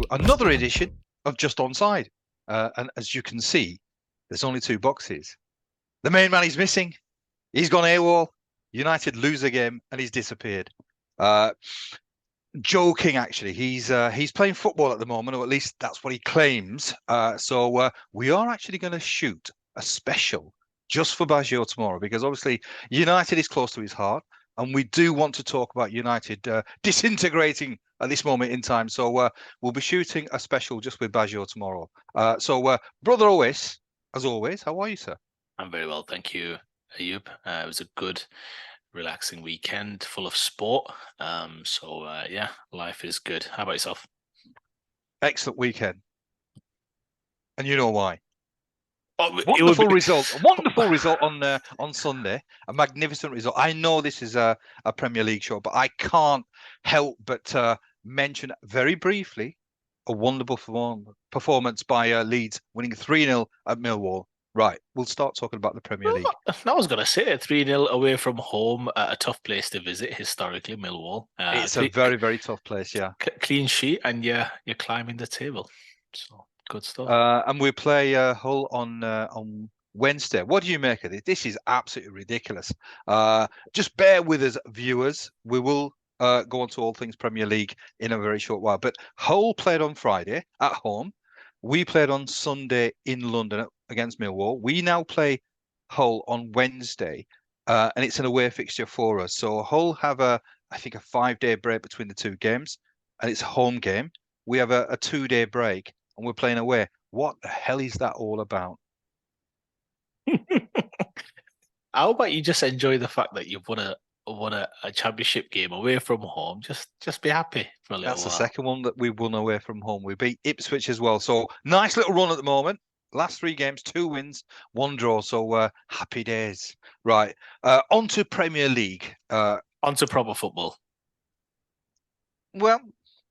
to another edition of Just Onside. And as you can see, there's only two boxes. The main man is missing. He's gone AWOL. United lose a game and he's disappeared. Joking, actually. He's playing football at the moment, or at least that's what he claims. So we are actually going to shoot a special just for Baggio tomorrow, because obviously United is close to his heart, and we do want to talk about United disintegrating at this moment in time. So we'll be shooting a special just with Baggio tomorrow. So Brother OS, as always, how are you, sir? I'm very well, thank you, Ayub. It was a good, relaxing weekend full of sport. Yeah, life is good. How about yourself? Excellent weekend. And you know why. Oh, Wonderful result. A wonderful result on Sunday. A magnificent result. I know this is a Premier League show, but I can't help but mention very briefly a wonderful performance by Leeds, winning 3-0 at Millwall. Right, we'll start talking about the Premier League. I was going to say it, 3-0 away from home, a tough place to visit historically, Millwall. It's a very, very tough place, yeah. Clean sheet, and you're climbing the table. So good stuff. And we play Hull on Wednesday. What do you make of it? This is absolutely ridiculous. Just bear with us, viewers. We will go on to all things Premier League in a very short while. But Hull played on Friday at home. We played on Sunday in London against Millwall. We now play Hull on Wednesday, and it's an away fixture for us. So Hull have I think, a 5-day break between the two games, and it's a home game. We have a 2-day break, and we're playing away. What the hell is that all about? How about you just enjoy the fact that you've won a championship game away from home? Just be happy for a little That's the while. second one that we won away from home. We beat Ipswich as well. So nice little run at the moment. Last 3 games, 2 wins, 1 draw. So happy days. Right. On to Premier League. On to proper football. Well,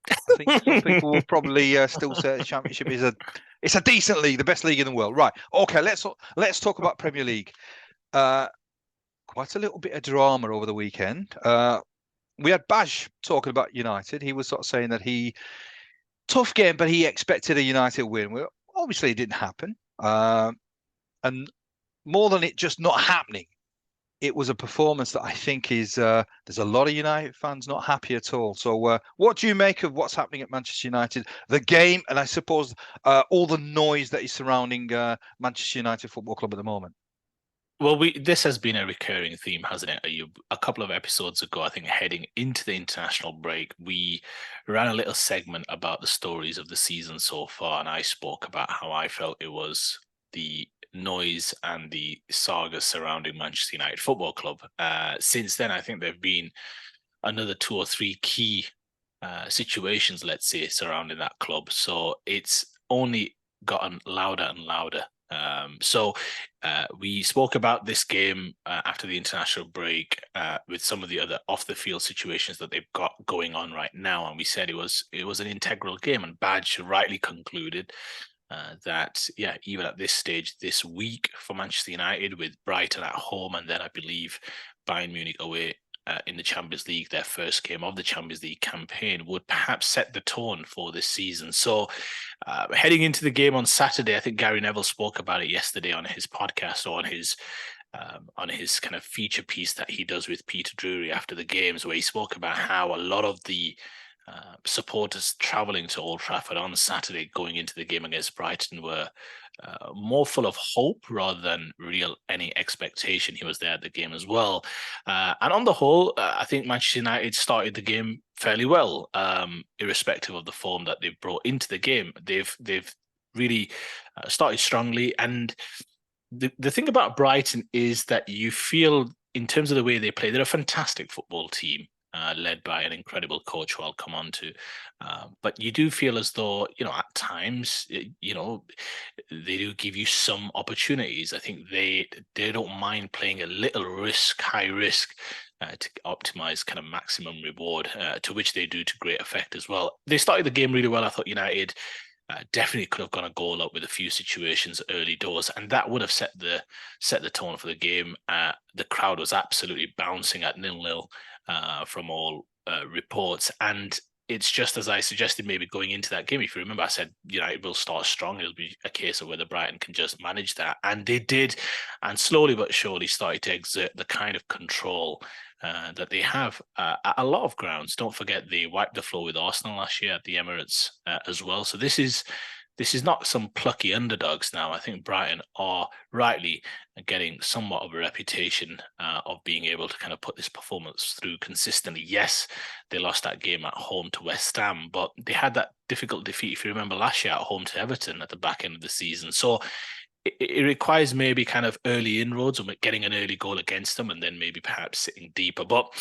I think some people will probably still say the Championship is a decent league, the best league in the world. Right. Okay, let's talk about Premier League. Quite a little bit of drama over the weekend. We had Baj talking about United. He was sort of saying that tough game, but he expected a United win. Well, obviously, it didn't happen. And more than it just not happening, it was a performance that I think is there's a lot of United fans not happy at all. So what do you make of what's happening at Manchester United, the game, and I suppose all the noise that is surrounding Manchester United Football Club at the moment? Well, this has been a recurring theme, hasn't it? A couple of episodes ago, I think, heading into the international break, we ran a little segment about the stories of the season so far, and I spoke about how I felt it was the noise and the saga surrounding Manchester United Football Club. Since then, I think there have been another 2 or 3 key situations, let's say, surrounding that club. So it's only gotten louder and louder. We spoke about this game after the international break with some of the other off the field situations that they've got going on right now, and we said it was an integral game, and Badge rightly concluded that even at this stage this week for Manchester United, with Brighton at home and then I believe Bayern Munich away in the Champions League, their first game of the Champions League campaign, would perhaps set the tone for this season. So heading into the game on Saturday, I think Gary Neville spoke about it yesterday on his podcast, or on his kind of feature piece that he does with Peter Drury after the games, where he spoke about how a lot of the supporters travelling to Old Trafford on Saturday going into the game against Brighton were more full of hope rather than any expectation. He was there at the game as well. And on the whole, I think Manchester United started the game fairly well, irrespective of the form that they've brought into the game. They've really started strongly. And the thing about Brighton is that you feel, in terms of the way they play, they're a fantastic football team. Led by an incredible coach who I'll come on to. But you do feel as though, at times, they do give you some opportunities. I think they don't mind playing a little high risk, to optimize kind of maximum reward, to which they do to great effect as well. They started the game really well. I thought United definitely could have gone a goal up with a few situations early doors, and that would have set the tone for the game. The crowd was absolutely bouncing at 0-0 from all reports, and it's just as I suggested, maybe going into that game. If you remember, I said United will start strong. It'll be a case of whether Brighton can just manage that. And they did, and slowly but surely started to exert the kind of control that they have at a lot of grounds. Don't forget they wiped the floor with Arsenal last year at the Emirates as well. So this is not some plucky underdogs now. I think Brighton are rightly getting somewhat of a reputation of being able to kind of put this performance through consistently. Yes, they lost that game at home to West Ham, but they had that difficult defeat, if you remember, last year at home to Everton at the back end of the season. So it requires maybe kind of early inroads or getting an early goal against them and then maybe perhaps sitting deeper. But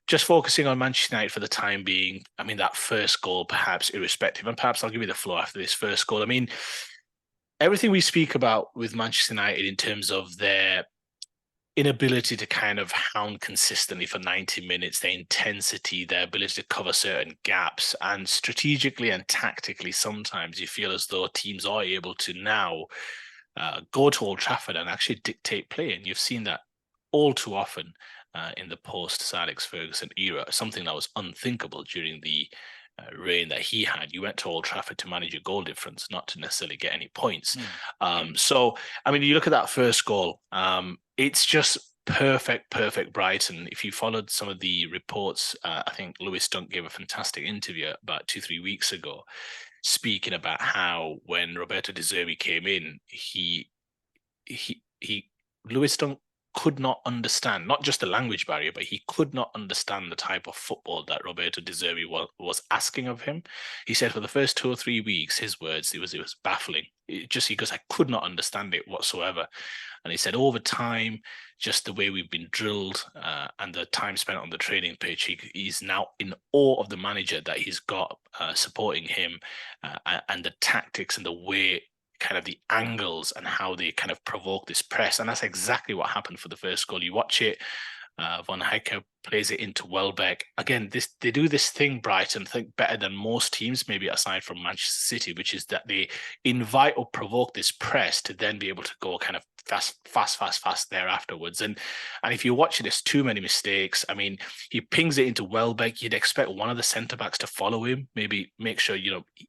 just focusing on Manchester United for the time being, I mean, that first goal, perhaps irrespective, and perhaps I'll give you the floor after this first goal. I mean, everything we speak about with Manchester United in terms of their inability to kind of hound consistently for 90 minutes, their intensity, their ability to cover certain gaps, and strategically and tactically, sometimes you feel as though teams are able to now go to Old Trafford and actually dictate play. And you've seen that all too often in the post-Sir Alex Ferguson era, something that was unthinkable during the reign that he had. You went to Old Trafford to manage your goal difference, not to necessarily get any points. So, I mean, you look at that first goal, it's just perfect Brighton. If you followed some of the reports, I think Lewis Dunk gave a fantastic interview about 2-3 weeks ago, speaking about how when Roberto De Zerbi came in, he Lewis Dunk could not understand, not just the language barrier, but he could not understand the type of football that Roberto De Zerbi was asking of him. He said for the first 2 or 3 weeks, his words, it was baffling. He goes, I could not understand it whatsoever. And he said over time, just the way we've been drilled and the time spent on the training pitch, he's now in awe of the manager that he's got supporting him and the tactics and the way, kind of the angles and how they kind of provoke this press. And that's exactly what happened for the first goal. You watch it, Van Heike plays it into Welbeck. Again, they do this thing, Brighton, I think better than most teams, maybe aside from Manchester City, which is that they invite or provoke this press to then be able to go kind of fast there afterwards. And if you watch it, there's too many mistakes. I mean, he pings it into Welbeck. You'd expect one of the centre-backs to follow him, maybe make sure,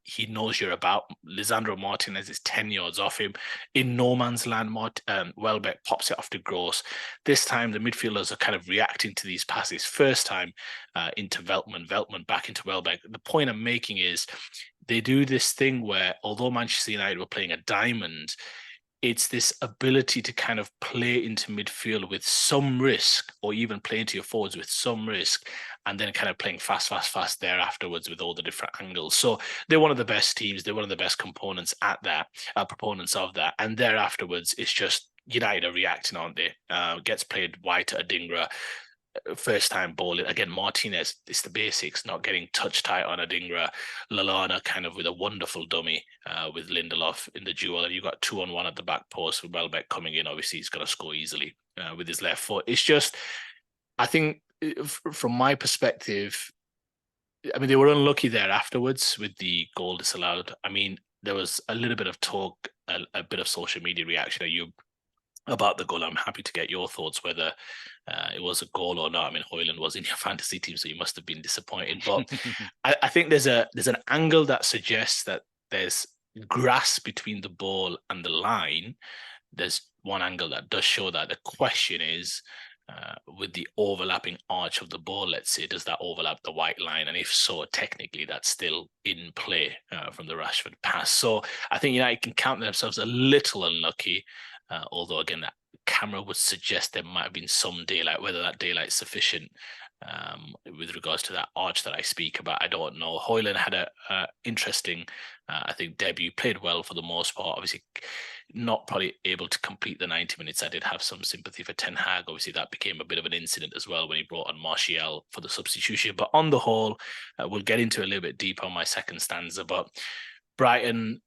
he knows you're about. Lisandro Martinez is 10 yards off him. In no man's land, Welbeck pops it off to Gross. This time, the midfielders are kind of reacting to these passes. First time into Veltman back into Welbeck. The point I'm making is they do this thing where, although Manchester United were playing a diamond, it's this ability to kind of play into midfield with some risk, or even play into your forwards with some risk, and then kind of playing fast there afterwards with all the different angles. So they're one of the best teams. They're one of the best components at that, proponents of that. And there afterwards, it's just United are reacting, aren't they? Gets played wide to Adingra. First time ball again, Martinez, it's the basics, not getting touch tight on Adingra. Lallana kind of with a wonderful dummy with Lindelof in the duel, and you got 2-on-1 at the back post with Welbeck coming in. Obviously he's going to score easily with his left foot. It's just, I think from my perspective, I mean, they were unlucky there afterwards with the goal disallowed. I mean, there was a little bit of talk, a bit of social media reaction about the goal. I'm happy to get your thoughts whether it was a goal or not. I mean, Højlund was in your fantasy team, so you must have been disappointed. But I think there's an angle that suggests that there's grass between the ball and the line. There's one angle that does show that. The question is, with the overlapping arch of the ball, let's say, does that overlap the white line? And if so, technically that's still in play from the Rashford pass. So I think United can count themselves a little unlucky. Although, again, that camera would suggest there might have been some daylight. Whether that daylight is sufficient with regards to that arch that I speak about, I don't know. Højlund had a interesting, I think, debut. Played well for the most part. Obviously, not probably able to complete the 90 minutes. I did have some sympathy for Ten Hag. Obviously, that became a bit of an incident as well when he brought on Martial for the substitution. But on the whole, we'll get into a little bit deeper on my second stanza. But Brighton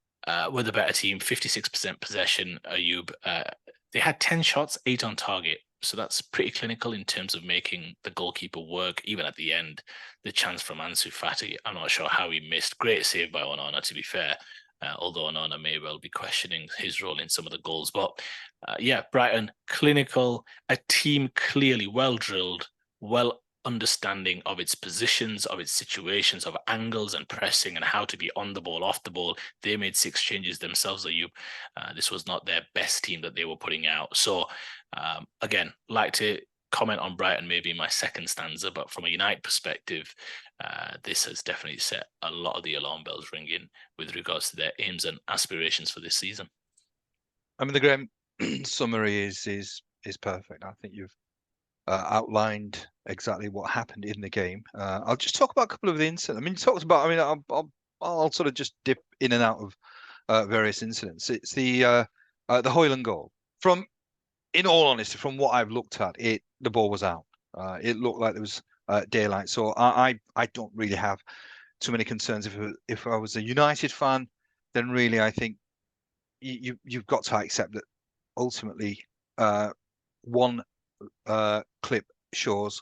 were the better team, 56% possession, Ayub. They had 10 shots, 8 on target. So that's pretty clinical in terms of making the goalkeeper work. Even at the end, the chance from Ansu Fati, I'm not sure how he missed. Great save by Onana, to be fair. Although Onana may well be questioning his role in some of the goals. But yeah, Brighton, clinical, a team clearly well drilled, well understanding of its positions, of its situations, of angles and pressing and how to be on the ball, off the ball. They made 6 changes themselves, Ayub. This was not their best team that they were putting out. So again, like to comment on Brighton maybe in my second stanza, but from a United perspective, this has definitely set a lot of the alarm bells ringing with regards to their aims and aspirations for this season. I mean, the Graham summary is perfect. I think you've outlined exactly what happened in the game. I'll just talk about a couple of the incidents. I mean, you talked about. I mean, I'll sort of just dip in and out of various incidents. It's the Højlund goal. In all honesty, from what I've looked at, the ball was out. It looked like there was daylight. So I don't really have too many concerns. If I was a United fan, then really I think you've got to accept that ultimately one clip shows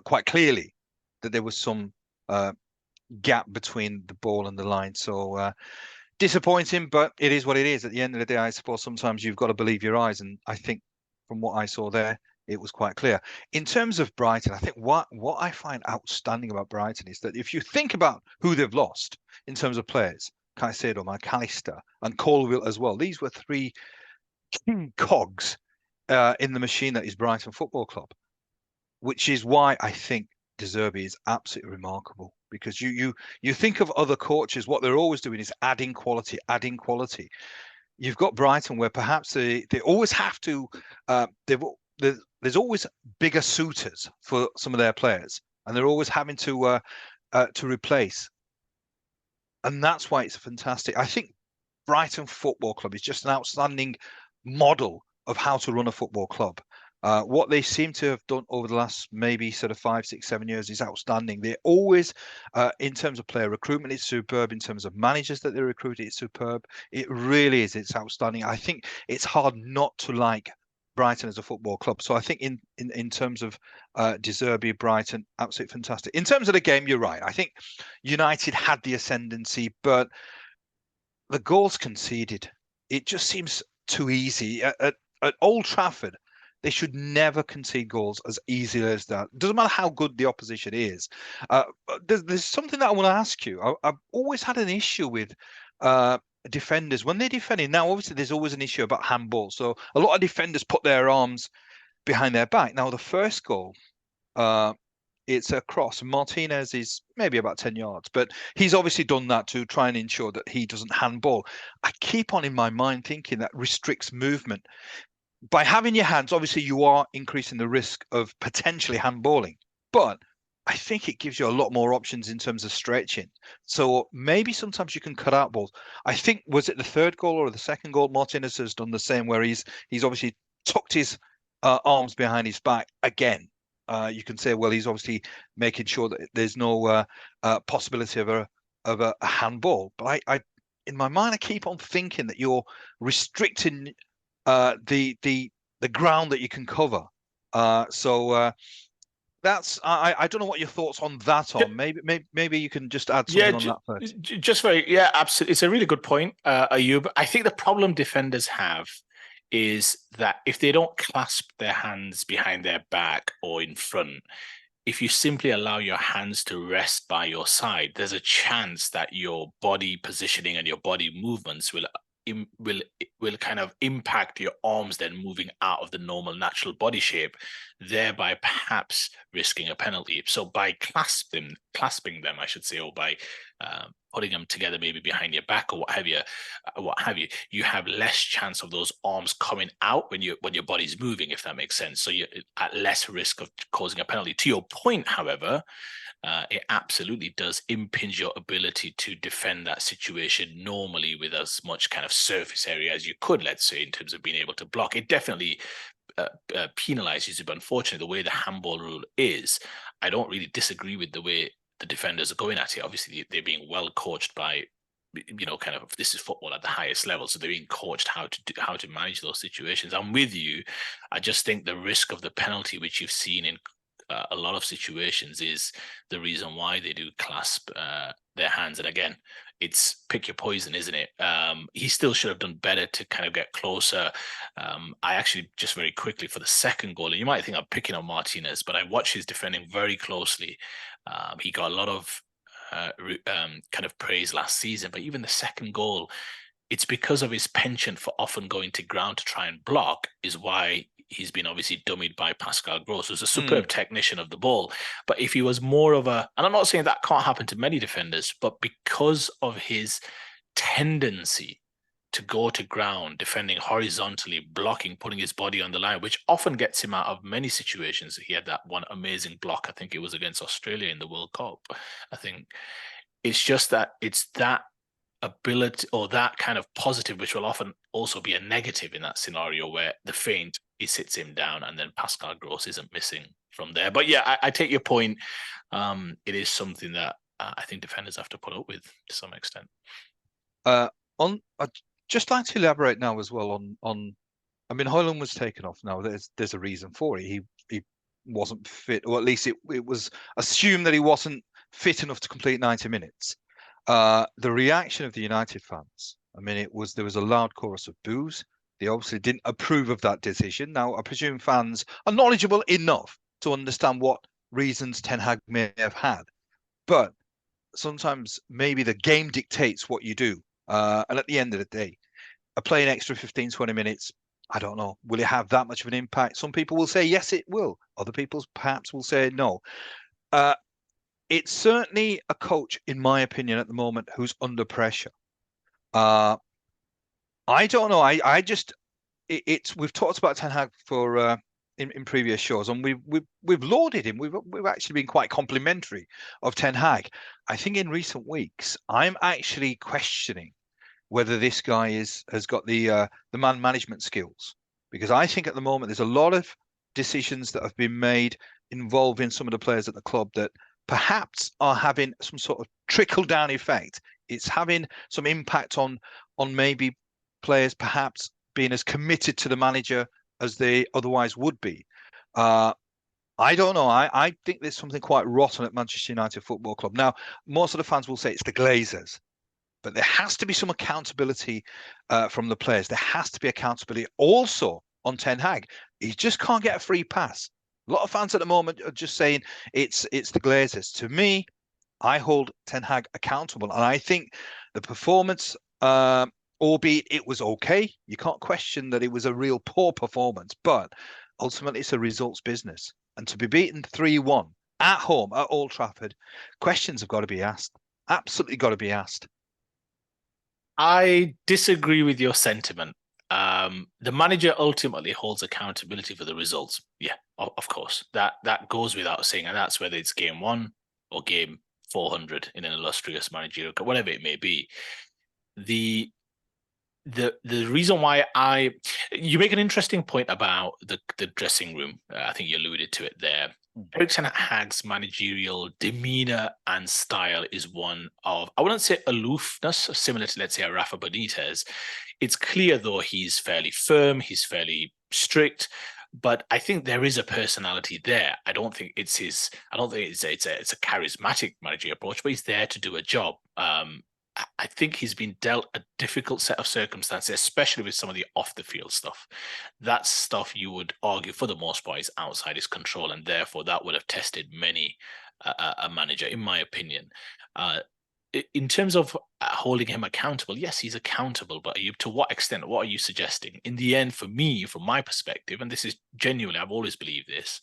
quite clearly that there was some gap between the ball and the line. So disappointing, but it is what it is. At the end of the day, I suppose sometimes you've got to believe your eyes, and I think from what I saw there, it was quite clear. In terms of Brighton, I think what I find outstanding about Brighton is that if you think about who they've lost in terms of players, Caicedo, McAllister, and Colville as well, these were 3 cogs in the machine that is Brighton Football Club, which is why I think De Zerbi is absolutely remarkable. Because you think of other coaches, what they're always doing is adding quality, adding quality. You've got Brighton where perhaps they always have to. There's always bigger suitors for some of their players, and they're always having to replace. And that's why it's fantastic. I think Brighton Football Club is just an outstanding model of how to run a football club. What they seem to have done over the last maybe sort of 5, 6, 7 years is outstanding. They're always, in terms of player recruitment, it's superb. In terms of managers that they recruit, it's superb. It really is. It's outstanding. I think it's hard not to like Brighton as a football club. So I think in terms of De Zerbi, Brighton, absolutely fantastic. In terms of the game, you're right. I think United had the ascendancy, but the goals conceded, it just seems too easy. At Old Trafford, they should never concede goals as easily as that. It doesn't matter how good the opposition is. There's something that I want to ask you. I've always had an issue with defenders when they're defending. Now, obviously, there's always an issue about handball. So a lot of defenders put their arms behind their back. Now, the first goal, it's a cross. Martinez is maybe about 10 yards, but he's obviously done that to try and ensure that he doesn't handball. I keep on in my mind thinking that restricts movement. By having your hands, obviously you are increasing the risk of potentially handballing, but I think it gives you a lot more options in terms of stretching. So maybe sometimes you can cut out balls. I think, was it the third goal or the second goal? Martinez has done the same, where he's obviously tucked his arms behind his back again. You can say, well, he's obviously making sure that there's no possibility of a handball. But I, in my mind, I keep on thinking that you're restricting the ground that you can cover. So that's I don't know what your thoughts on that are. Maybe you can just add something on that first. Just absolutely. It's a really good point, Ayub. I think the problem defenders have is that if they don't clasp their hands behind their back or in front, if you simply allow your hands to rest by your side, there's a chance that your body positioning and your body movements will kind of impact your arms then moving out of the normal natural body shape, thereby perhaps risking a penalty. So by clasping them, I should say, or by putting them together maybe behind your back or what have you, you have less chance of those arms coming out when your body's moving, if that makes sense. So you're at less risk of causing a penalty. To your point, however, it absolutely does impinge your ability to defend that situation normally with as much kind of surface area as you could, let's say, in terms of being able to block. It definitely penalizes you, but unfortunately, the way the handball rule is, I don't really disagree with the way the defenders are going at it. Obviously, they're being well coached by, kind of, this is football at the highest level, so they're being coached how to manage those situations. I'm with you. I just think the risk of the penalty, which you've seen in a lot of situations is the reason why they do clasp their hands. And again, it's pick your poison, isn't it? He still should have done better to kind of get closer. I actually, just very quickly, for the second goal, and you might think I'm picking on Martinez, but I watched his defending very closely. He got a lot of kind of praise last season, but even the second goal, it's because of his penchant for often going to ground to try and block is why he's been obviously dummied by Pascal Gross, who's a superb technician of the ball. But if he was more of a, and I'm not saying that can't happen to many defenders, but because of his tendency to go to ground, defending horizontally, blocking, putting his body on the line, which often gets him out of many situations. He had that one amazing block, I think it was against Australia in the World Cup. I think it's just that it's that ability or that kind of positive, which will often also be a negative in that scenario where the feint, he sits him down and then Pascal Gross isn't missing from there. But yeah, I take your point. It is something that I think defenders have to put up with to some extent. I'd just like to elaborate now as well on. I mean, Højlund was taken off now. There's a reason for it. He wasn't fit, or at least it was assumed that he wasn't fit enough to complete 90 minutes. The reaction of the United fans, I mean, there was a loud chorus of boos. They obviously didn't approve of that decision. Now, I presume fans are knowledgeable enough to understand what reasons Ten Hag may have had, but sometimes maybe the game dictates what you do. And at the end of the day, playing extra 15, 20 minutes, I don't know, will it have that much of an impact? Some people will say yes, it will. Other people perhaps will say no. It's certainly a coach, in my opinion, at the moment, who's under pressure. I don't know. We've talked about Ten Hag for in previous shows, and we've lauded him. We've actually been quite complimentary of Ten Hag. I think in recent weeks, I'm actually questioning whether this guy has got the man management skills, because I think at the moment there's a lot of decisions that have been made involving some of the players at the club that perhaps are having some sort of trickle down effect. It's having some impact on maybe players perhaps being as committed to the manager as they otherwise would be. I don't know. I think there's something quite rotten at Manchester United Football Club. Now, most of the fans will say it's the Glazers, but there has to be some accountability from the players. There has to be accountability also on Ten Hag. He just can't get a free pass. A lot of fans at the moment are just saying it's the Glazers. To me, I hold Ten Hag accountable, and I think the performance, albeit it was okay, you can't question that it was a real poor performance, but ultimately it's a results business. And to be beaten 3-1 at home at Old Trafford, questions have got to be asked. Absolutely got to be asked. I disagree with your sentiment. The manager ultimately holds accountability for the results. Yeah, of course. That goes without saying, and that's whether it's game 1 or game 400 in an illustrious managerial, whatever it may be. The reason why you make an interesting point about the dressing room. I think you alluded to it there. Erik ten Hag's managerial demeanor and style is one of, I wouldn't say aloofness, similar to, let's say, a Rafa Benitez. It's clear, though, he's fairly firm, he's fairly strict, but I think there is a personality there. I don't think it's a charismatic managerial approach, but he's there to do a job. I think he's been dealt a difficult set of circumstances, especially with some of the off-the-field stuff. That stuff, you would argue, for the most part, is outside his control, and therefore that would have tested many a manager, in my opinion. In terms of holding him accountable, yes, he's accountable, but to what extent? What are you suggesting? In the end, for me, from my perspective, and this is genuinely, I've always believed this,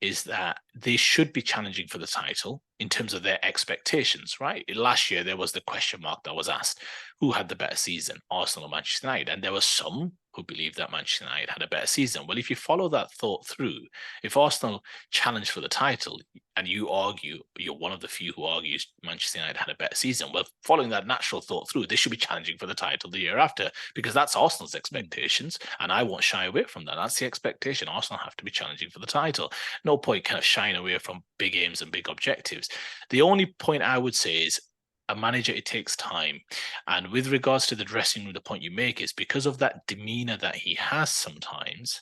is that they should be challenging for the title in terms of their expectations, right? Last year, there was the question mark that was asked, who had the better season, Arsenal or Manchester United? And there were some who believed that Manchester United had a better season. Well, if you follow that thought through, if Arsenal challenged for the title and you argue, you're one of the few who argues Manchester United had a better season, well, following that natural thought through, they should be challenging for the title the year after, because that's Arsenal's expectations, and I won't shy away from that. That's the expectation. Arsenal have to be challenging for the title. No point kind of shying away from big aims and big objectives. The only point I would say is, a manager, it takes time. And with regards to the dressing room, the point you make is because of that demeanor that he has sometimes,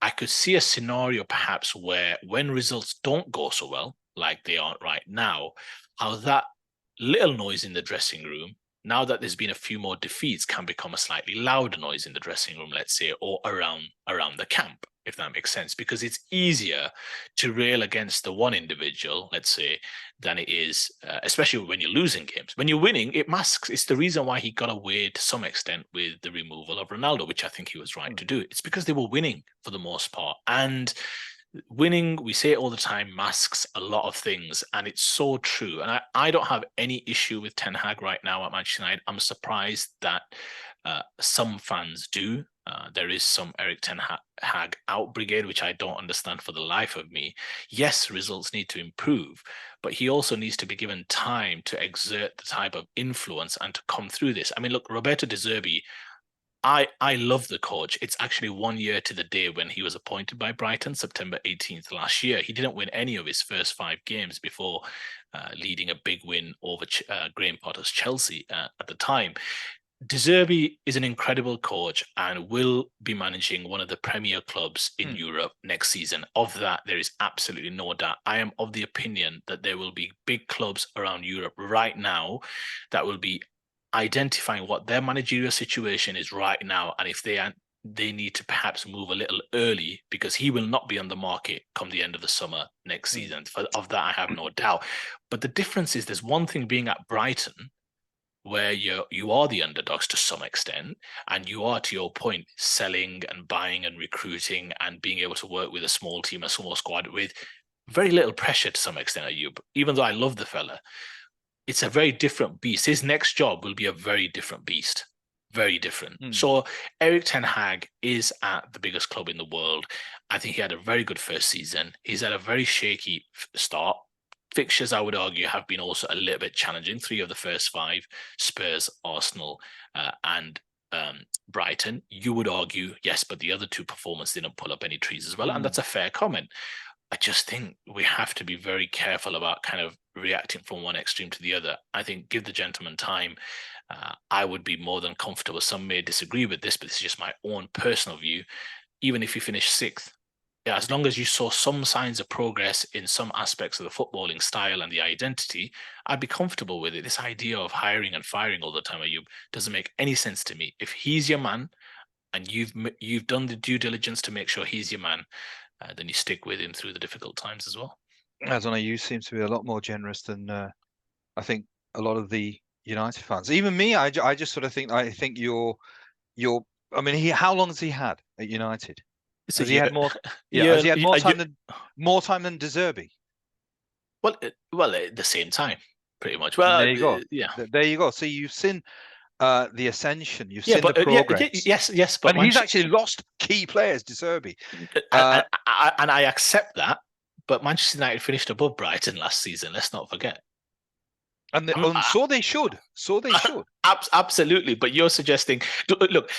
I could see a scenario perhaps where when results don't go so well, like they aren't right now, how that little noise in the dressing room, now that there's been a few more defeats, can become a slightly louder noise in the dressing room, let's say, or around the camp, if that makes sense. Because it's easier to rail against the one individual, let's say, than it is, especially when you're losing games. When you're winning, it masks. It's the reason why he got away to some extent with the removal of Ronaldo, which I think he was right to do. It's because they were winning for the most part. And winning, we say it all the time, masks a lot of things, and it's so true. And I don't have any issue with Ten Hag right now at Manchester United. I'm surprised that some fans do. There is some Eric Ten Hag out brigade, which I don't understand for the life of me. Yes, results need to improve, but he also needs to be given time to exert the type of influence and to come through this. I mean, look, Roberto De Zerbi, I love the coach. It's actually 1 year to the day when he was appointed by Brighton, September 18th last year. He didn't win any of his first 5 games before leading a big win over Graham Potter's Chelsea at the time. De Zerbi is an incredible coach and will be managing one of the premier clubs in Europe next season. Of that, there is absolutely no doubt. I am of the opinion that there will be big clubs around Europe right now that will be identifying what their managerial situation is right now, and if they need to perhaps move a little early, because he will not be on the market come the end of the summer next season. Of that, I have no doubt. But the difference is, there's one thing being at Brighton, where you are the underdogs to some extent, and you are, to your point, selling and buying and recruiting and being able to work with a small team, a small squad with very little pressure to some extent. Ayub, even though I love the fella, it's a very different beast. His next job will be a very different beast. Very different. So Eric Ten Hag is at the biggest club in the world. I think he had a very good first season. He's had a very shaky start. Fixtures, I would argue, have been also a little bit challenging. 3 of the first 5, Spurs, Arsenal, and Brighton. You would argue, yes, but the other 2 performances didn't pull up any trees as well. And that's a fair comment. I just think we have to be very careful about kind of reacting from one extreme to the other. I think give the gentleman time. I would be more than comfortable. Some may disagree with this, but this is just my own personal view. Even if you finish 6th, as long as you saw some signs of progress in some aspects of the footballing style and the identity, I'd be comfortable with it. This idea of hiring and firing all the time, Ayub, doesn't make any sense to me. If he's your man and you've done the due diligence to make sure he's your man, then you stick with him through the difficult times as well. I don't know, you seem to be a lot more generous than I think a lot of the United fans. Even me, I just sort of think, you're. I mean, how long has he had at United? Has he had more? Yeah, has he had more time than De Zerbi? Well, at the same time, pretty much. Well, and there you go. Yeah, there you go. See, you've seen the ascension. You've seen the progress. yes, but he's actually lost key players, De Zerbi. And I accept that. But Manchester United finished above Brighton last season. Let's not forget. And so they should. So they should. Absolutely. But you're suggesting, look,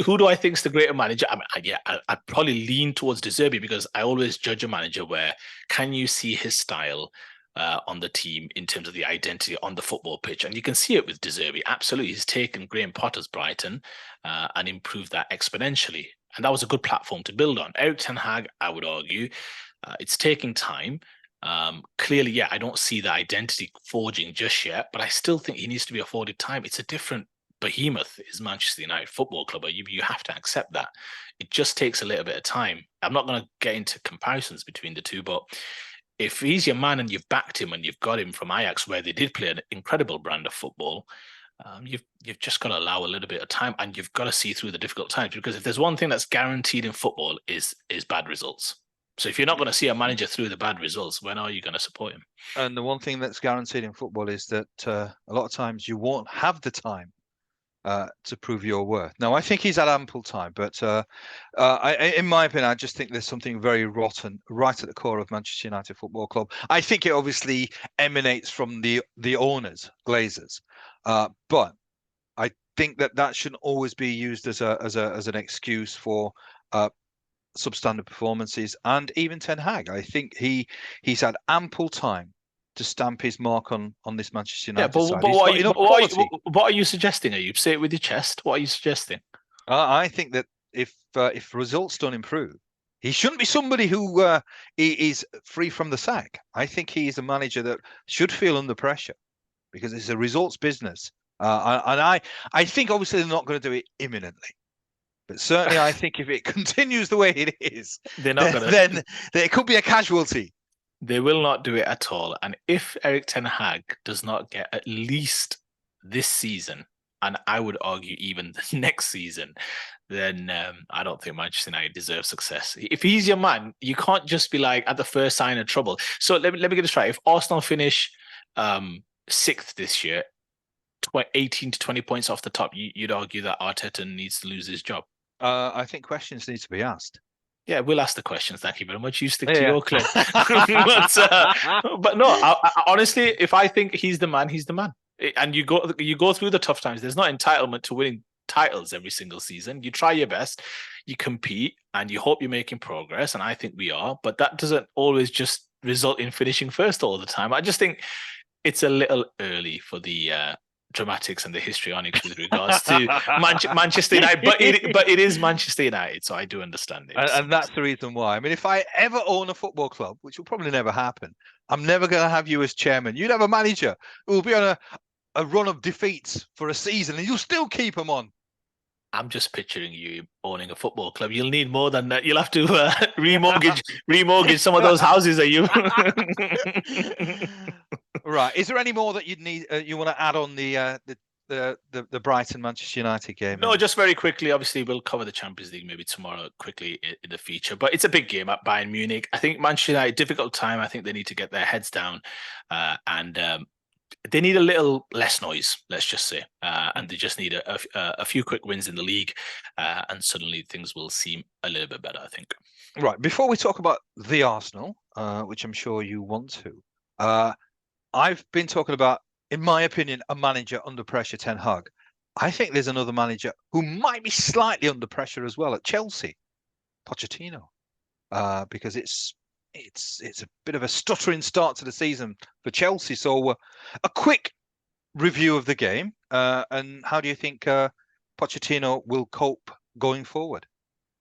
who do I think is the greater manager? I mean, I'd probably lean towards De Zerbi, because I always judge a manager where can you see his style on the team in terms of the identity on the football pitch. And you can see it with De Zerbi. Absolutely. He's taken Graham Potter's Brighton and improved that exponentially. And that was a good platform to build on. Eric Ten Hag, I would argue, it's taking time. Clearly, I don't see the identity forging just yet, but I still think he needs to be afforded time. It's a different behemoth, is Manchester United Football Club. You have to accept that. It just takes a little bit of time. I'm not going to get into comparisons between the two, but if he's your man and you've backed him and you've got him from Ajax, where they did play an incredible brand of football, you've just got to allow a little bit of time, and you've got to see through the difficult times. Because if there's one thing that's guaranteed in football is bad results. So if you're not going to see a manager through the bad results, when are you going to support him? And the one thing that's guaranteed in football is that a lot of times you won't have the time to prove your worth. Now, I think he's had ample time, but in my opinion, I just think there's something very rotten right at the core of Manchester United Football Club. I think it obviously emanates from the owners, Glazers, but I think that shouldn't always be used as an excuse for substandard performances. And even Ten Hag, I think he's had ample time to stamp his mark on this Manchester United side. What are you suggesting? You say it with your chest. What are you suggesting? I think that if results don't improve, He shouldn't be somebody who is free from the sack. I think he is a manager that should feel under pressure because it's a results business. And I think obviously they're not going to do it imminently. But certainly, I think if it continues the way it is, They're not going to. then it could be a casualty. They will not do it at all. And if Erik ten Hag does not get at least this season, and I would argue even the next season, then I don't think Manchester United deserves success. If he's your man, you can't just be like at the first sign of trouble. So let me get this right. If Arsenal finish sixth this year, 18 to 20 points off the top, you'd argue that Arteta needs to lose his job. I think questions need to be asked. Yeah, we'll ask the questions. Thank you very much. You stick Yeah. to your clip. but no, I, honestly, if I think he's the man, he's the man. And you go through the tough times. There's not entitlement to winning titles every single season. You try your best, you compete, and you hope you're making progress. And I think we are. But that doesn't always just result in finishing first all the time. I just think it's a little early for the dramatics and the histrionics with regards to Manchester United, but it is Manchester United, so I do understand it. And that's the reason why. I mean, if I ever own a football club, which will probably never happen, I'm never going to have you as chairman. You'd have a manager who will be on a run of defeats for a season, and you'll still keep him on. I'm just picturing you owning a football club. You'll need more than that. You'll have to remortgage some of those houses that you. Right. Is there any more that you want to add on the Brighton Manchester United game? No, just very quickly. Obviously, we'll cover the Champions League maybe tomorrow quickly in the feature. But it's a big game at Bayern Munich. I think Manchester United, difficult time. I think they need to get their heads down and they need a little less noise, let's just say. And they just need a few quick wins in the league. And suddenly things will seem a little bit better, I think. Right. Before we talk about the Arsenal, which I'm sure you want to, I've been talking about, in my opinion, a manager under pressure, Ten Hag. I think there's another manager who might be slightly under pressure as well at Chelsea, Pochettino, because it's a bit of a stuttering start to the season for Chelsea. So a quick review of the game, and how do you think Pochettino will cope going forward?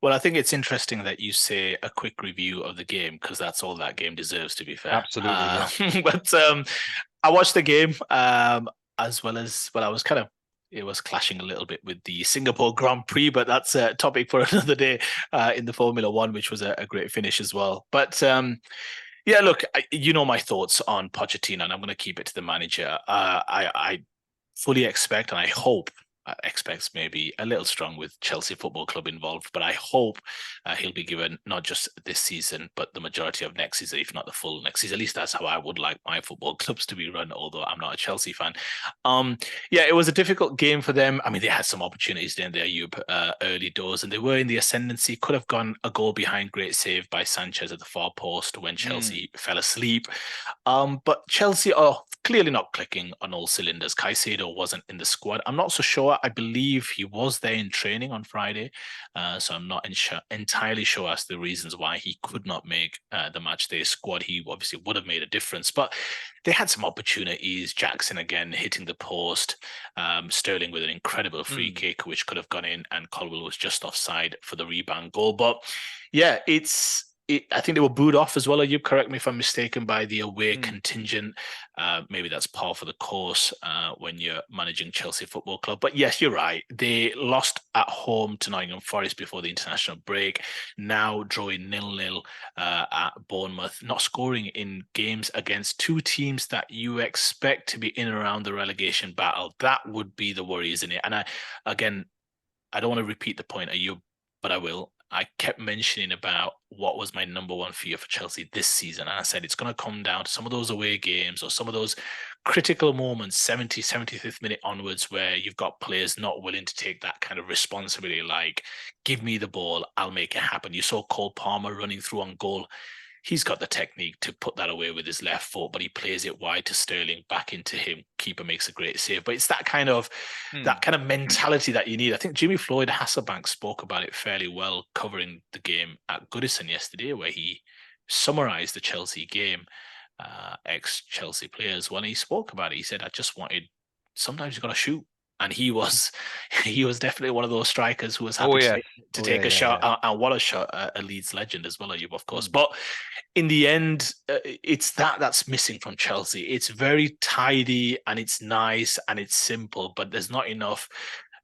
Well, I think it's interesting that you say a quick review of the game because that's all that game deserves, to be fair. Absolutely. Yeah. But I watched the game as well as, well, it was clashing a little bit with the Singapore Grand Prix, but that's a topic for another day in the Formula One, which was a great finish as well. But yeah, look, you know my thoughts on Pochettino, and I'm going to keep it to the manager. I fully expect, and I hope, expects maybe a little strong with Chelsea Football Club involved, but I hope he'll be given not just this season, but the majority of next season, if not the full next season. At least that's how I would like my football clubs to be run, although I'm not a Chelsea fan. Yeah, it was a difficult game for them. I mean, they had some opportunities in there, early doors, and they were in the ascendancy. Could have gone a goal behind, great save by Sanchez at the far post when Chelsea fell asleep. But Chelsea are clearly not clicking on all cylinders. Caicedo wasn't in the squad. I'm not so sure. I believe he was there in training on Friday. So I'm not entirely sure as to the reasons why he could not make the match day squad. He obviously would have made a difference, but they had some opportunities. Jackson again hitting the post. Sterling with an incredible free kick, which could have gone in, and Colwill was just offside for the rebound goal. But yeah, I think they were booed off as well. You correct me if I'm mistaken, by the away contingent. Maybe that's par for the course when you're managing Chelsea Football Club. But yes, you're right. They lost at home to Nottingham Forest before the international break. Now drawing 0-0 at Bournemouth, not scoring in games against two teams that you expect to be in and around the relegation battle. That would be the worry, isn't it? And I don't want to repeat the point, but I will. I kept mentioning about what was my number one fear for Chelsea this season. And I said, it's going to come down to some of those away games or some of those critical moments, 70, 75th minute onwards, where you've got players not willing to take that kind of responsibility. Like, give me the ball, I'll make it happen. You saw Cole Palmer running through on goal. He's got the technique to put that away with his left foot, but he plays it wide to Sterling, back into him. Keeper makes a great save. But it's that kind of mentality that you need. I think Jimmy Floyd Hasselbank spoke about it fairly well, covering the game at Goodison yesterday, where he summarized the Chelsea game, ex-Chelsea players. When he spoke about it, he said, sometimes you've got to shoot. and he was definitely one of those strikers who was Oh happy yeah. to Oh yeah, take a yeah, shot. yeah. And what a shot, a Leeds legend as well, Ayub, of course. Hmm. But in the end, it's that's missing from Chelsea. It's very tidy and it's nice and it's simple, but there's not enough.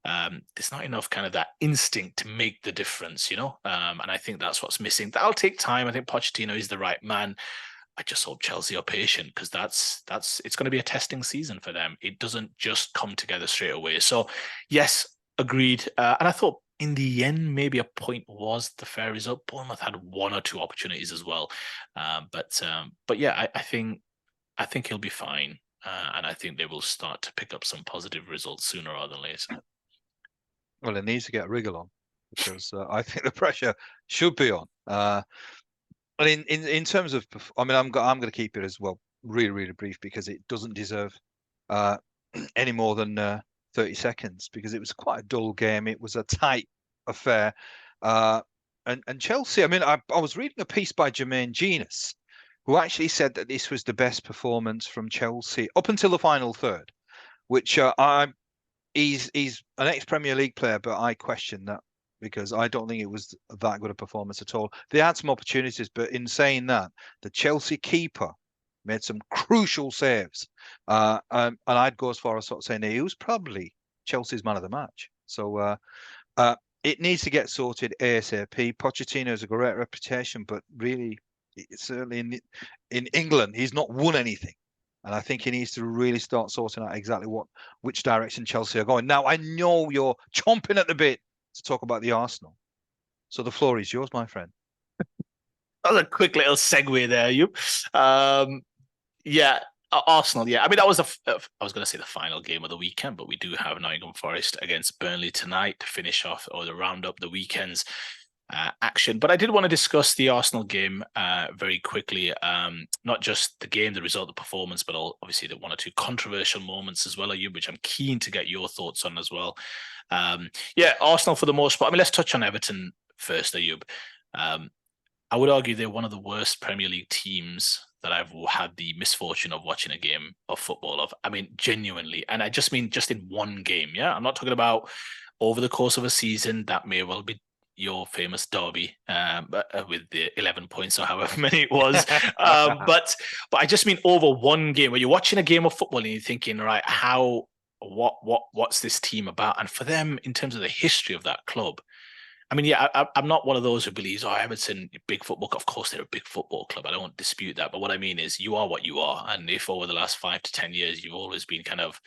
There's not enough kind of that instinct to make the difference, and I think that's what's missing. That'll take time. I think Pochettino is the right man. I just hope Chelsea are patient, because that's it's going to be a testing season for them. It doesn't just come together straight away. So, yes, agreed. And I thought in the end, maybe a point was the fair result. Bournemouth had one or two opportunities as well, but yeah, I think he'll be fine, and I think they will start to pick up some positive results sooner rather than later. Well, it needs to get a wriggle on, because I think the pressure should be on. And in terms of, I mean, I'm going to keep it as well really, really brief, because it doesn't deserve uh, any more than 30 seconds, because it was quite a dull game. It was a tight affair. Uh, and Chelsea, I mean, I was reading a piece by Jermaine Genius, who actually said that this was the best performance from Chelsea up until the final third, which he's an ex-Premier League player, but I question that, because I don't think it was that good a performance at all. They had some opportunities, but in saying that, the Chelsea keeper made some crucial saves. And I'd go as far as sort of saying he was probably Chelsea's man of the match. So it needs to get sorted ASAP. Pochettino has a great reputation, but really, certainly in England, he's not won anything. And I think he needs to really start sorting out exactly which direction Chelsea are going. Now, I know you're chomping at the bit to talk about the Arsenal. So the floor is yours, my friend. That was a quick little segue there, you. Yeah, Arsenal. Yeah, I mean that was I was going to say the final game of the weekend, but we do have Nottingham Forest against Burnley tonight to finish off or to round up the weekend's action. But I did want to discuss the Arsenal game very quickly. Not just the game, the result, the performance, but obviously the one or two controversial moments as well, Ayub, which I'm keen to get your thoughts on as well. Yeah, Arsenal for the most part. I mean, let's touch on Everton first, Ayub. I would argue they're one of the worst Premier League teams that I've had the misfortune of watching a game of football of. I mean, genuinely. And I just mean just in one game. Yeah. I'm not talking about over the course of a season. That may well be your famous derby with the 11 points or however many it was. But I just mean over one game where you're watching a game of football and you're thinking, right, what's this team about? And for them, in terms of the history of that club, I mean, yeah, I'm not one of those who believes, oh, Everton, big football. Of course, they're a big football club. I don't dispute that. But what I mean is, you are what you are. And if over the last 5 to 10 years, you've always been kind of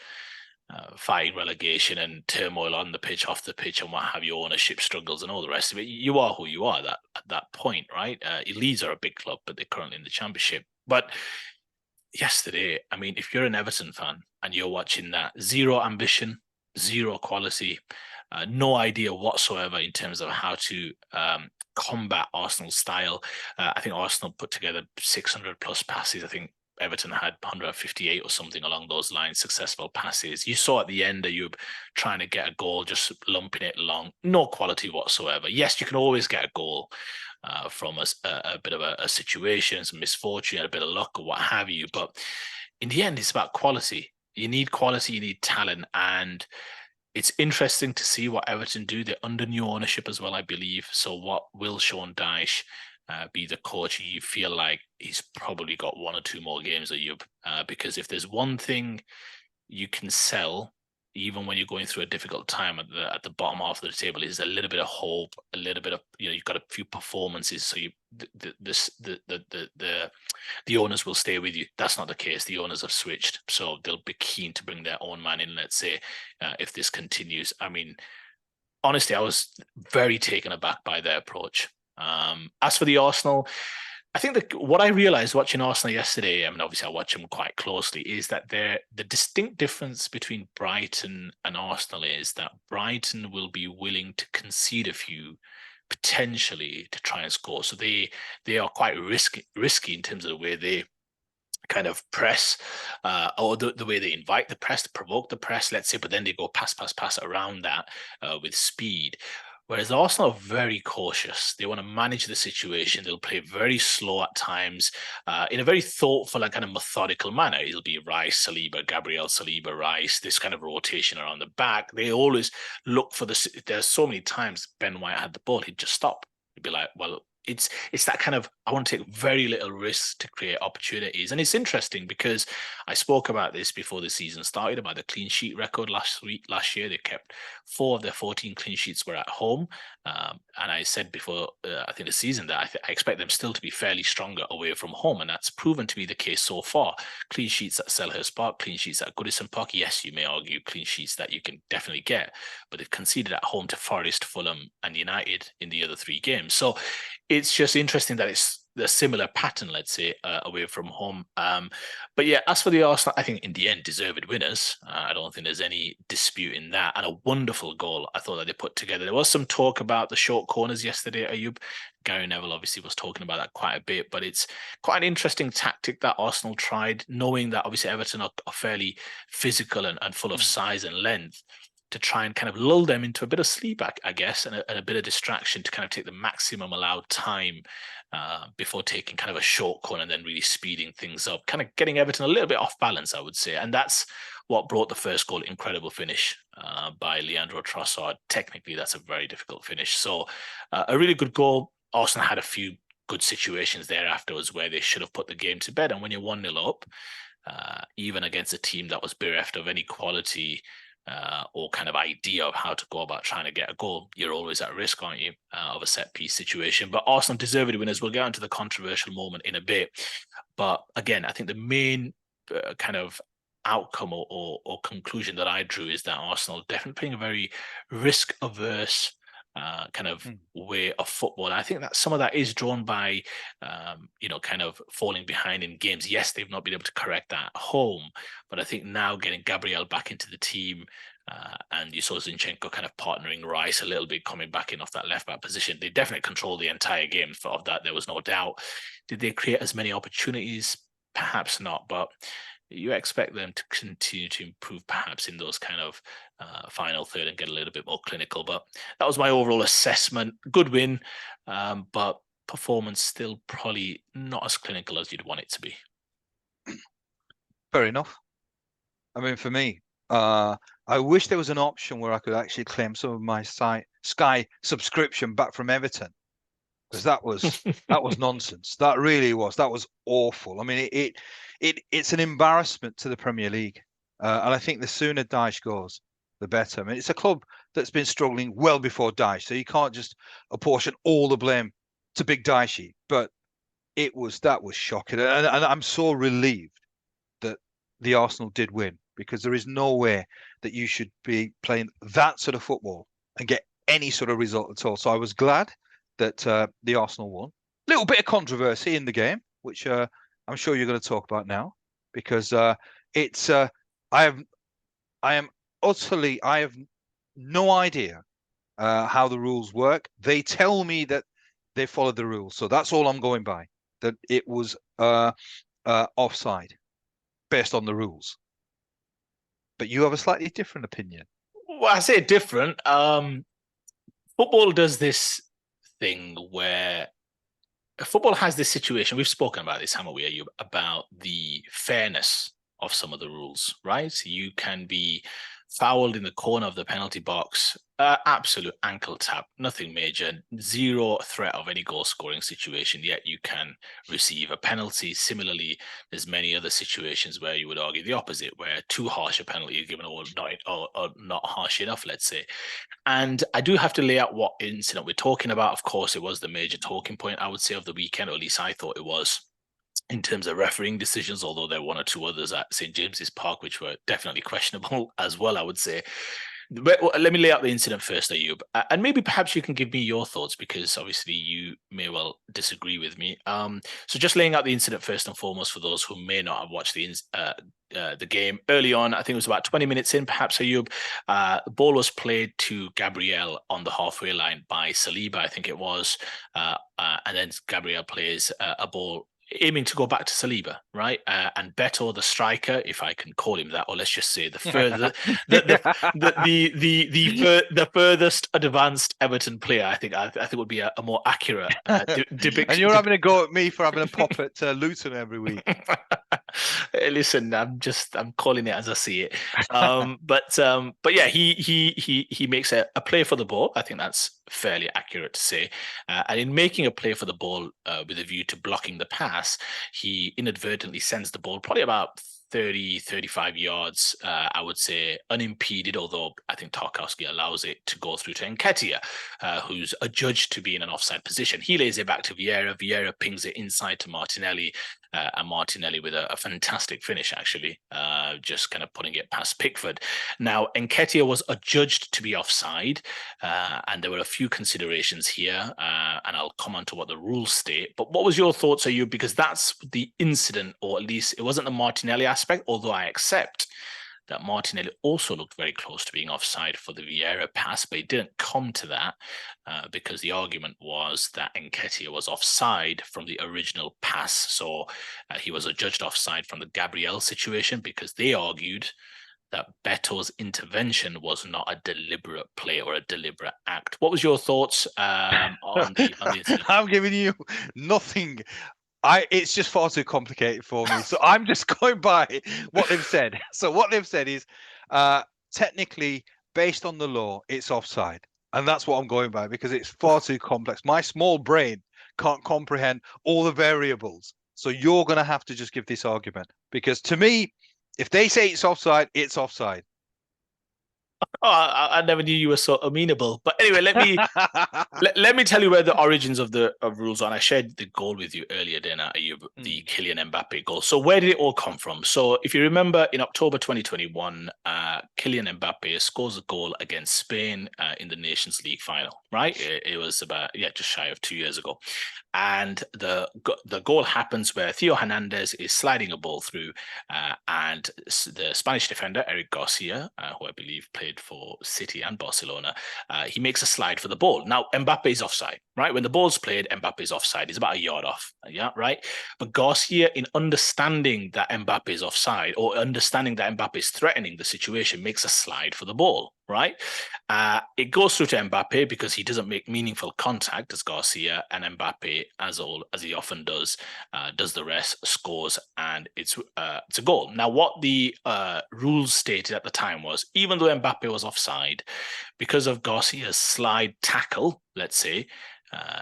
fighting relegation and turmoil on the pitch, off the pitch, and what have you, ownership struggles and all the rest of it, you are who you are at that point, right? Leeds are a big club, but they're currently in the Championship. But yesterday, I mean, if you're an Everton fan and you're watching that, zero ambition, zero quality, no idea whatsoever in terms of how to combat Arsenal's style. I think Arsenal put together 600 plus passes. I think Everton had 158 or something along those lines, successful passes. You saw at the end that you're trying to get a goal, just lumping it along, no quality whatsoever. Yes, you can always get a goal from a bit of a situation, some misfortune, a bit of luck or what have you. But in the end, it's about quality. You need quality, you need talent, and it's interesting to see what Everton do. They're under new ownership as well, I believe. So what will Sean Dyche be the coach? You feel like he's probably got one or two more games at you, because if there's one thing you can sell, even when you're going through a difficult time at the bottom half of the table, is a little bit of hope, a little bit of, you've got a few performances, so the owners will stay with you. That's not the case. The owners have switched, so they'll be keen to bring their own man in. Let's say if this continues. I mean, honestly, I was very taken aback by their approach. As for the Arsenal, I think that what I realized watching Arsenal yesterday, I mean, obviously I watch them quite closely, is that the distinct difference between Brighton and Arsenal is that Brighton will be willing to concede a few potentially to try and score. So they are quite risky in terms of the way they kind of press, or the way they invite the press, to provoke the press, let's say, but then they go pass around that with speed. Whereas Arsenal are very cautious. They want to manage the situation. They'll play very slow at times, in a very thoughtful and kind of methodical manner. It'll be Rice, Saliba, Gabriel, Saliba, Rice, this kind of rotation around the back. They always look for this. There's so many times Ben White had the ball, he'd just stop. He'd be like, well, it's that kind of, I want to take very little risks to create opportunities. And it's interesting because I spoke about this before the season started, about the clean sheet record last year. They kept 4 of their 14 clean sheets were at home. And I said before, I think the season, that I expect them still to be fairly stronger away from home. And that's proven to be the case so far. Clean sheets at Selhurst Park, clean sheets at Goodison Park. Yes, you may argue clean sheets that you can definitely get, but they've conceded at home to Forest, Fulham and United in the other 3 games. So it's just interesting that it's the similar pattern, let's say, away from home. But yeah, as for the Arsenal, I think in the end, deserved winners. I don't think there's any dispute in that. And a wonderful goal, I thought, that they put together. There was some talk about the short corners yesterday, Ayub. Gary Neville obviously was talking about that quite a bit, but it's quite an interesting tactic that Arsenal tried, knowing that obviously Everton are fairly physical and full of size and length, to try and kind of lull them into a bit of sleep, I guess, and a bit of distraction to kind of take the maximum allowed time before taking kind of a short corner and then really speeding things up, kind of getting Everton a little bit off balance, I would say. And that's what brought the first goal. Incredible finish by Leandro Trossard. Technically, that's a very difficult finish. So a really good goal. Arsenal had a few good situations there afterwards where they should have put the game to bed. And when you're 1-0 up, even against a team that was bereft of any quality or kind of idea of how to go about trying to get a goal, you're always at risk, aren't you, of a set piece situation. But Arsenal deserved winners. We'll get into the controversial moment in a bit. But again, I think the main kind of outcome or conclusion that I drew is that Arsenal definitely playing a very risk averse kind of way of football. And I think that some of that is drawn by, kind of falling behind in games. Yes, they've not been able to correct that at home, but I think now getting Gabriel back into the team, and you saw Zinchenko kind of partnering Rice a little bit, coming back in off that left back position. They definitely controlled the entire game. Of that, there was no doubt. Did they create as many opportunities? Perhaps not, but you expect them to continue to improve perhaps in those kind of final third and get a little bit more clinical. But that was my overall assessment. Good win, but performance still probably not as clinical as you'd want it to be. Fair enough. I mean, for me, I wish there was an option where I could actually claim some of my Sky subscription back from Everton, because that was nonsense. That really was. That was awful. I mean, it's an embarrassment to the Premier League, and I think the sooner Dyche goes, the better. I mean, it's a club that's been struggling well before Dyche, so you can't just apportion all the blame to Big Dyche. But that was shocking, and I'm so relieved that the Arsenal did win, because there is no way that you should be playing that sort of football and get any sort of result at all. So I was glad that the Arsenal won. A little bit of controversy in the game, which I'm sure you're going to talk about now, because I have no idea how the rules work. They tell me that they followed the rules, so that's all I'm going by. That it was offside based on the rules. But you have a slightly different opinion. Well, I say different. Football does this thing where football has this situation. We've spoken about this, haven't we, about the fairness of some of the rules, right? So you can be fouled in the corner of the penalty box, absolute ankle tap, nothing major, zero threat of any goal scoring situation, yet you can receive a penalty. Similarly, there's many other situations where you would argue the opposite, where too harsh a penalty is given or not harsh enough, let's say. And I do have to lay out what incident we're talking about. Of course, it was the major talking point, I would say, of the weekend, or at least I thought it was, in terms of refereeing decisions, although there were 1 or 2 others at St. James's Park, which were definitely questionable as well, I would say. But let me lay out the incident first, Ayub, and maybe perhaps you can give me your thoughts, because obviously you may well disagree with me. So just laying out the incident first and foremost for those who may not have watched the game early on. I think it was about 20 minutes in, perhaps, Ayub. The ball was played to Gabriel on the halfway line by Saliba, I think it was, and then Gabriel plays a ball aiming to go back to Saliba, right? And Beto, the striker, if I can call him that, or let's just say the further, the furthest advanced Everton player, I think would be a more accurate depiction. And you're having a go at me for having a pop at Luton every week. Hey, listen, I'm calling it as I see it. But yeah, he makes a play for the ball. I think that's fairly accurate to say. And in making a play for the ball with a view to blocking the pass, he inadvertently sends the ball probably about 30, 35 yards, I would say, unimpeded, although I think Tarkowski allows it to go through to Nketiah, who's adjudged to be in an offside position. He lays it back to Vieira. Vieira pings it inside to Martinelli, and Martinelli with a fantastic finish, actually, just kind of putting it past Pickford. Now, Nketiah was adjudged to be offside, and there were a few considerations here, and I'll come on to what the rules state. But what was your thoughts, Ayub? Because that's the incident, or at least it wasn't the Martinelli aspect, although I accept that Martinelli also looked very close to being offside for the Vieira pass, but it didn't come to that because the argument was that Nketiah was offside from the original pass. So he was adjudged offside from the Gabriel situation because they argued that Beto's intervention was not a deliberate play or a deliberate act. What was your thoughts on the incident? I'm giving you nothing. It's just far too complicated for me. So I'm just going by what they've said. So what they've said is technically, based on the law, it's offside. And that's what I'm going by because it's far too complex. My small brain can't comprehend all the variables. So you're going to have to just give this argument because to me, if they say it's offside, it's offside. Oh, I never knew you were so amenable. But anyway, let me tell you where the origins of rules are. And I shared the goal with you earlier, Dana, the Kylian Mbappe goal. So where did it all come from? So if you remember, in October 2021, Kylian Mbappe scores a goal against Spain in the Nations League final, right? It was about, just shy of 2 years ago. And the goal happens where Theo Hernandez is sliding a ball through, and the Spanish defender, Eric Garcia, who I believe played for City and Barcelona, he makes a slide for the ball. Now, Mbappe is offside, right? When the ball's played, Mbappe is offside. He's about a yard off, right? But Garcia, in understanding that Mbappe is offside or understanding that Mbappe is threatening the situation, makes a slide for the ball, right? It goes through to Mbappe because he doesn't make meaningful contact as Garcia, and Mbappe, as he often does the rest, scores, and it's a goal. Now, what the rules stated at the time was, even though Mbappe was offside, because of Garcia's slide tackle, let's say,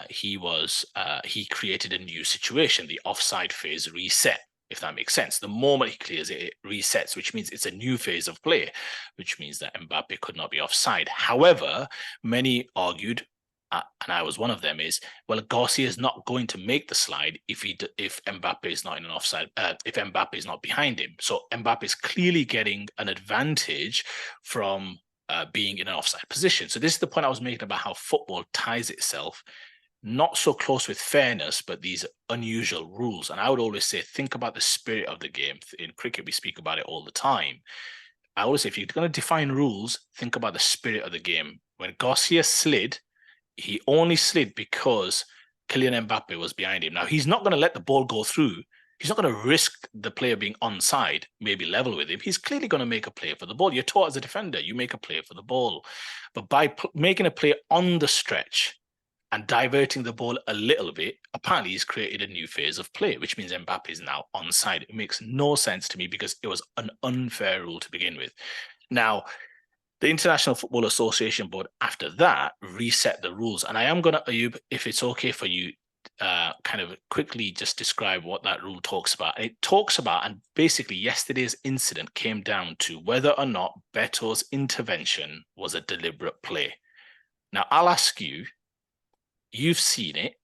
he created a new situation. The offside phase reset, if that makes sense. The moment he clears it, it resets, which means it's a new phase of play, which means that Mbappe could not be offside. However, many argued, and I was one of them, is, well, Garcia is not going to make the slide if Mbappe is not in an offside, if Mbappe is not behind him. So Mbappe is clearly getting an advantage from being in an offside position. So this is the point I was making about how football ties itself not so close with fairness, but these unusual rules. And I would always say, think about the spirit of the game. In cricket, we speak about it all the time. I always say, if you're going to define rules, think about the spirit of the game. When Garcia slid, he only slid because Kylian Mbappe was behind him. Now, he's not going to let the ball go through. He's not going to risk the player being onside, maybe level with him. He's clearly going to make a play for the ball. You're taught as a defender, you make a play for the ball. But by making a play on the stretch and diverting the ball a little bit, apparently he's created a new phase of play, which means Mbappe is now onside. It makes no sense to me because it was an unfair rule to begin with. Now, the International Football Association Board, after that, reset the rules. And I am going to, Ayub, if it's okay for you, kind of quickly just describe what that rule talks about. And it talks about, and basically yesterday's incident came down to whether or not Beto's intervention was a deliberate play. Now, I'll ask you, you've seen it,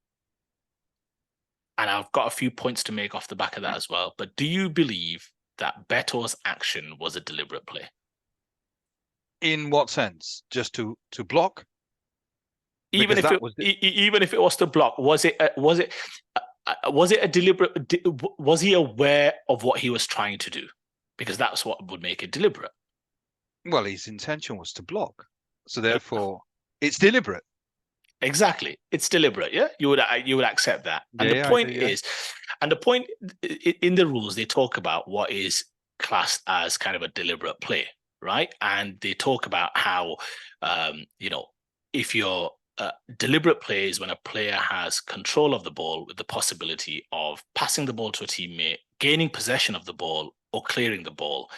and I've got a few points to make off the back of that as well. But do you believe that Beto's action was a deliberate play? In what sense? Just to block? Even if it was to block, was it a deliberate? Was he aware of what he was trying to do? Because that's what would make it deliberate. Well, his intention was to block, so therefore it's deliberate. Exactly. It's deliberate. Yeah. You would accept that. And the Yeah, I do. point Yeah. is, and the point in the rules, they talk about what is classed as kind of a deliberate play, right? And they talk about how, if you're deliberate play is when a player has control of the ball with the possibility of passing the ball to a teammate, gaining possession of the ball, or clearing the ball,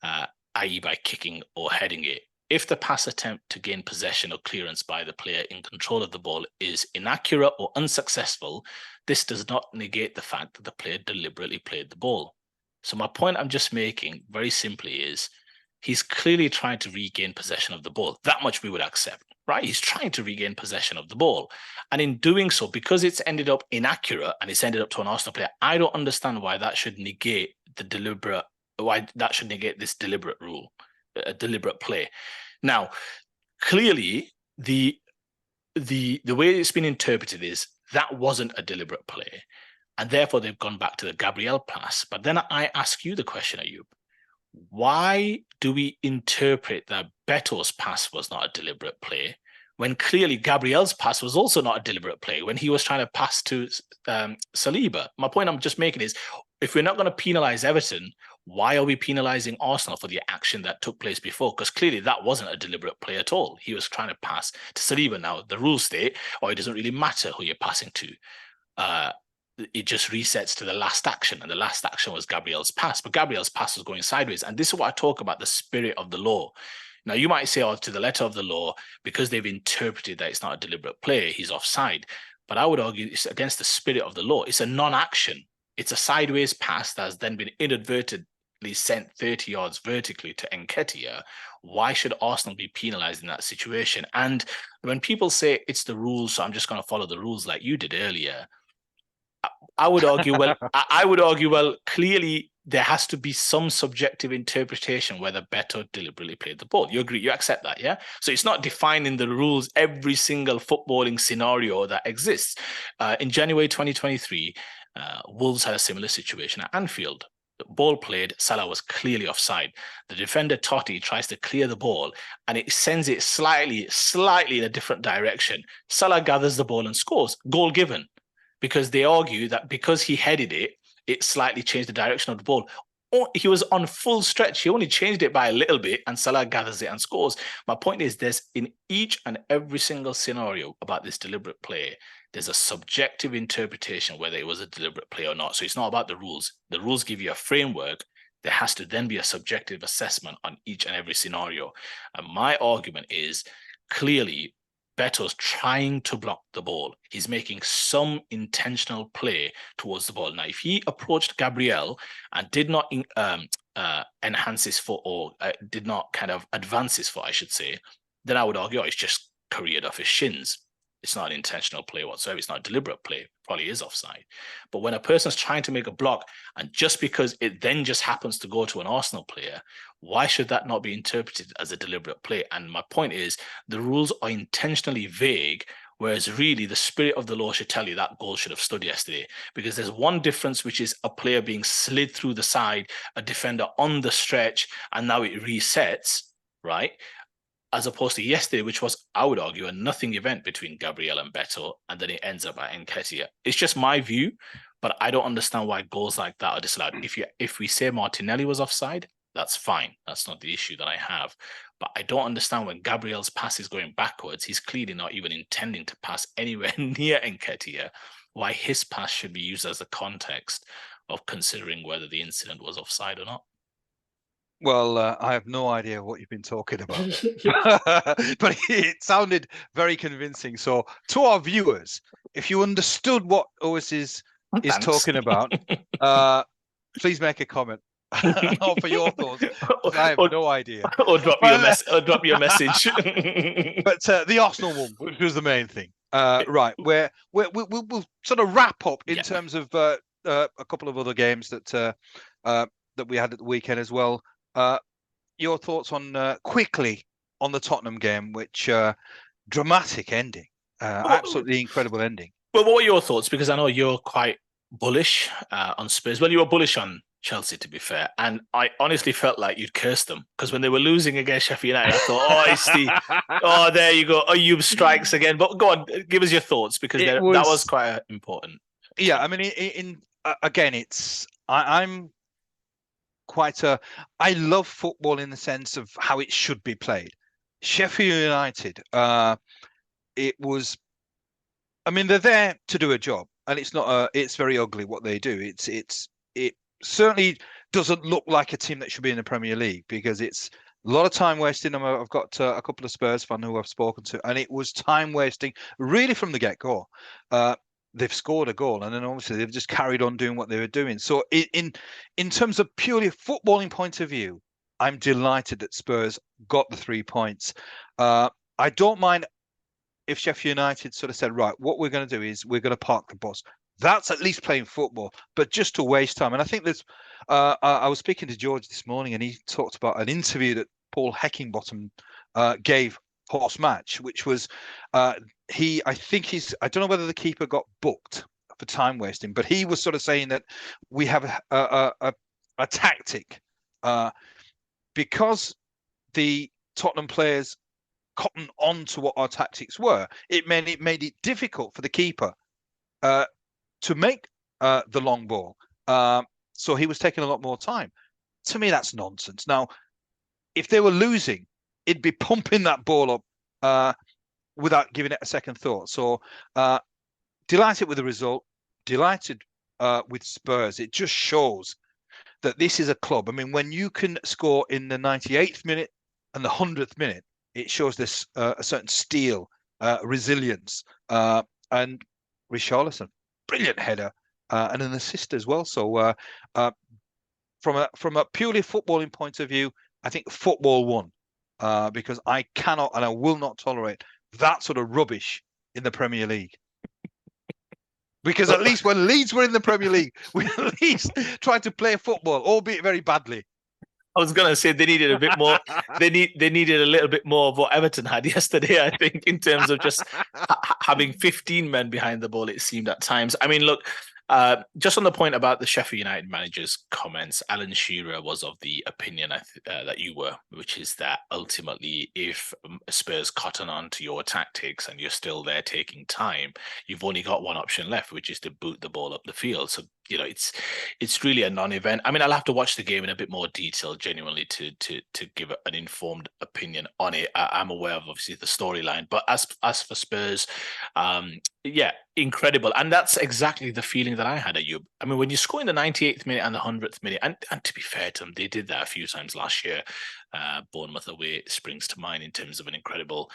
uh, i.e., by kicking or heading it. If the pass attempt to gain possession or clearance by the player in control of the ball is inaccurate or unsuccessful, this does not negate the fact that the player deliberately played the ball. So my point I'm just making very simply is he's clearly trying to regain possession of the ball. That much we would accept, right? He's trying to regain possession of the ball. And in doing so, because it's ended up inaccurate and it's ended up to an Arsenal player, I don't understand why that should negate this deliberate rule, a deliberate play. Now, clearly, the way it's been interpreted is that wasn't a deliberate play, and therefore they've gone back to the Gabriel pass. But then I ask you the question, Ayub, why do we interpret that Beto's pass was not a deliberate play when clearly Gabriel's pass was also not a deliberate play when he was trying to pass to Saliba? My point I'm just making is, if we're not going to penalise Everton, why are we penalising Arsenal for the action that took place before? Because clearly that wasn't a deliberate play at all. He was trying to pass to Saliba. Now, the rules state, or it doesn't really matter who you're passing to. It just resets to the last action, and the last action was Gabriel's pass. But Gabriel's pass was going sideways. And this is what I talk about, the spirit of the law. Now, you might say, oh, to the letter of the law, because they've interpreted that it's not a deliberate play, he's offside. But I would argue it's against the spirit of the law. It's a non-action. It's a sideways pass that has then been inadvertently sent 30 yards vertically to Nketiah. Why should Arsenal be penalised in that situation? And when people say it's the rules, so I'm just going to follow the rules like you did earlier, I would argue, well, clearly there has to be some subjective interpretation whether Beto deliberately played the ball. You agree? You accept that, yeah? So it's not defining the rules every single footballing scenario that exists. In January 2023, Wolves had a similar situation at Anfield. The ball played, Salah was clearly offside. The defender Totti tries to clear the ball and it sends it slightly in a different direction. Salah gathers the ball and scores. Goal given. Because they argue that because he headed it, it slightly changed the direction of the ball. He was on full stretch. He only changed it by a little bit and Salah gathers it and scores. My point is, there's in each and every single scenario about this deliberate play, there's a subjective interpretation whether it was a deliberate play or not. So it's not about the rules. The rules give you a framework. There has to then be a subjective assessment on each and every scenario. And my argument is, clearly, Beto's trying to block the ball. He's making some intentional play towards the ball. Now, if he approached Gabriel and did not enhance his foot, or did not kind of advance his foot, I should say, then I would argue, it's just careered off his shins. It's not an intentional play whatsoever. It's not a deliberate play. Probably is offside. But when a person's trying to make a block, and just because it then just happens to go to an Arsenal player, why should that not be interpreted as a deliberate play? And my point is, the rules are intentionally vague, whereas really the spirit of the law should tell you that goal should have stood yesterday. Because there's one difference, which is a player being slid through the side, a defender on the stretch, and now it resets, right? As opposed to yesterday, which was, I would argue, a nothing event between Gabriel and Beto, and then it ends up at Nketiah. It's just my view, but I don't understand why goals like that are disallowed. If we say Martinelli was offside, that's fine. That's not the issue that I have. But I don't understand when Gabriel's pass is going backwards, he's clearly not even intending to pass anywhere near Nketiah, why his pass should be used as a context of considering whether the incident was offside or not. Well, I have no idea what you've been talking about, but it sounded very convincing. So, to our viewers, if you understood what Ois is talking about, please make a comment for your thoughts. I have no idea. Or drop me a message. But the Arsenal one, which was the main thing, right? We'll sort of wrap up in terms of a couple of other games that we had at the weekend as well. Your thoughts on quickly on the Tottenham game, which dramatic ending, absolutely incredible ending. Well, what were your thoughts? Because I know you're quite bullish on Spurs. Well, you were bullish on Chelsea, to be fair. And I honestly felt like you'd curse them because when they were losing against Sheffield United, I thought, oh, it's there you go. Ayub strikes again. But go on, give us your thoughts because that was quite important. Yeah, I mean, again, I'm I love football in the sense of how it should be played. Sheffield United, it was, I mean, they're there to do a job, and it's very ugly what they do. It certainly doesn't look like a team that should be in the Premier League because it's a lot of time wasting. I've got a couple of Spurs fans who I've spoken to, and it was time wasting really from the get-go. They've scored a goal, and then obviously they've just carried on doing what they were doing. So in terms of purely footballing point of view, I'm delighted that Spurs got the 3 points. I don't mind if Sheffield United sort of said, right, what we're going to do is we're going to park the bus. That's at least playing football, but just to waste time. And I think there's, I was speaking to George this morning, and he talked about an interview that Paul Heckingbottom gave post-match, which was I don't know whether the keeper got booked for time wasting, but he was sort of saying that we have a tactic because the Tottenham players cotton on to what our tactics were. It made it difficult for the keeper to make the long ball. So he was taking a lot more time. To me, that's nonsense. Now, if they were losing, it'd be pumping that ball up without giving it a second thought. So delighted with the result, delighted with Spurs. It just shows that this is a club. I mean, when you can score in the 98th minute and the 100th minute, it shows this a certain steel, resilience, and Richarlison, brilliant header, and an assist as well. So from a purely footballing point of view, I think football won because I cannot and I will not tolerate that sort of rubbish in the Premier League. Because at least when Leeds were in the Premier League, we at least tried to play football, albeit very badly. I was gonna say they needed a bit more. They needed a little bit more of what Everton had yesterday. I think in terms of just having 15 men behind the ball. It seemed at times. I mean, look, just on the point about the Sheffield United manager's comments, Alan Shearer was of the opinion that you were, which is that ultimately, if Spurs cotton on to your tactics and you're still there taking time, you've only got one option left, which is to boot the ball up the field. So it's really a non-event. I mean, I'll have to watch the game in a bit more detail, genuinely, to give an informed opinion on it. I'm aware of obviously the storyline, but as for Spurs, yeah, incredible, and that's exactly the feeling that I had at you. I mean, when you score in the 98th minute and the 100th minute, and to be fair to them, they did that a few times last year. Bournemouth away springs to mind in terms of an incredible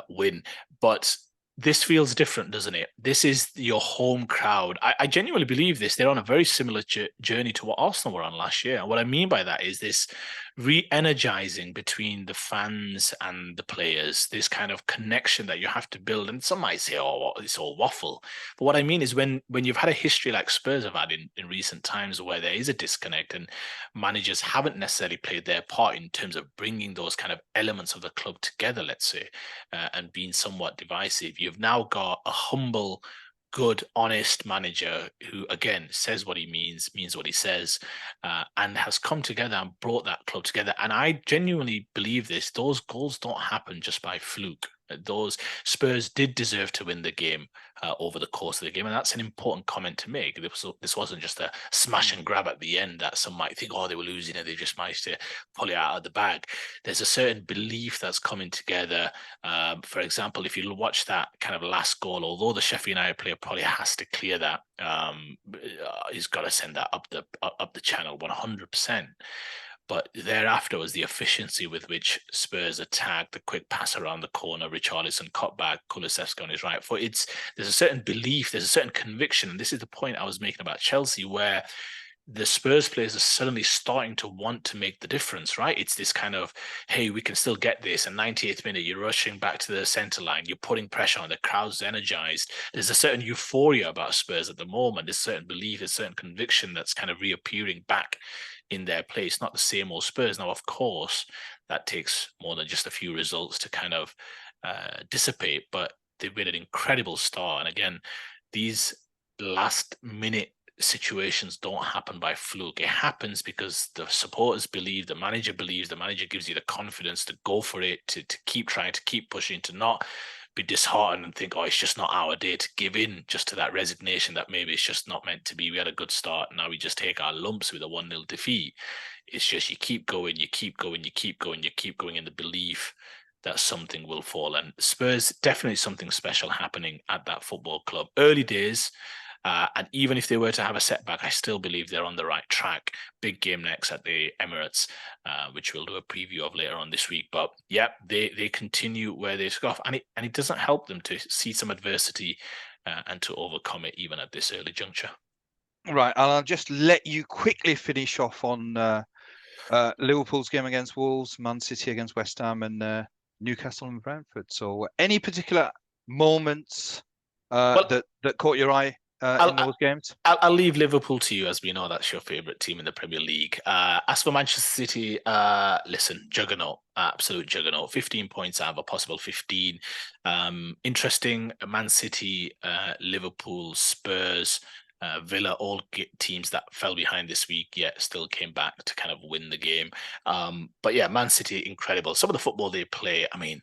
win, but this feels different, doesn't it? This is your home crowd. I genuinely believe this. They're on a very similar journey to what Arsenal were on last year. And what I mean by that is this re-energizing between the fans and the players, this kind of connection that you have to build. And some might say, oh, it's all waffle. But what I mean is when you've had a history like Spurs have had in recent times where there is a disconnect and managers haven't necessarily played their part in terms of bringing those kind of elements of the club together, let's say, and being somewhat divisive, you've now got a humble, good, honest manager who, again, says what he means what he says, and has come together and brought that club together. And I genuinely believe this. Those goals don't happen just by fluke. Those Spurs did deserve to win the game over the course of the game. And that's an important comment to make. This wasn't just a smash and grab at the end that some might think, oh, they were losing and they just managed to pull it out of the bag. There's a certain belief that's coming together. For example, if you watch that kind of last goal, although the Sheffield United player probably has to clear that, he's got to send that up the channel 100%. But thereafter was the efficiency with which Spurs attacked, the quick pass around the corner, Richarlison cut back, Kulusevski on his right foot. There's a certain belief, there's a certain conviction. And this is the point I was making about Chelsea, where the Spurs players are suddenly starting to want to make the difference, right? It's this kind of, hey, we can still get this. And 98th minute, you're rushing back to the centre line. You're putting pressure on. The crowd's energized. There's a certain euphoria about Spurs at the moment. There's certain belief, there's certain conviction that's kind of reappearing back in their place. Not the same old Spurs. Now, of course, that takes more than just a few results to kind of dissipate, but they've made an incredible start. And again, these last minute situations don't happen by fluke. It happens because the supporters believe, the manager believes, the manager gives you the confidence to go for it, to keep trying, to keep pushing, to not be disheartened and think, oh, it's just not our day, to give in just to that resignation that maybe it's just not meant to be. We had a good start. Now we just take our lumps with a 1-0 defeat. It's just you keep going, you keep going, you keep going, you keep going in the belief that something will fall. And Spurs, definitely something special happening at that football club. Early days, and even if they were to have a setback, I still believe they're on the right track. Big game next at the Emirates, which we'll do a preview of later on this week. But yeah, they continue where they took off, and it doesn't help them to see some adversity and to overcome it even at this early juncture. Right, and I'll just let you quickly finish off on Liverpool's game against Wolves, Man City against West Ham, and Newcastle and Brentford. So, any particular moments Well, that caught your eye in those games? I'll leave Liverpool to you, as we know that's your favourite team in the Premier League. As for Manchester City, listen, juggernaut, absolute juggernaut. 15 points out of a possible 15. Interesting, Man City, Liverpool, Spurs, Villa, all teams that fell behind this week, yet still came back to kind of win the game. But yeah, Man City, incredible. Some of the football they play, I mean,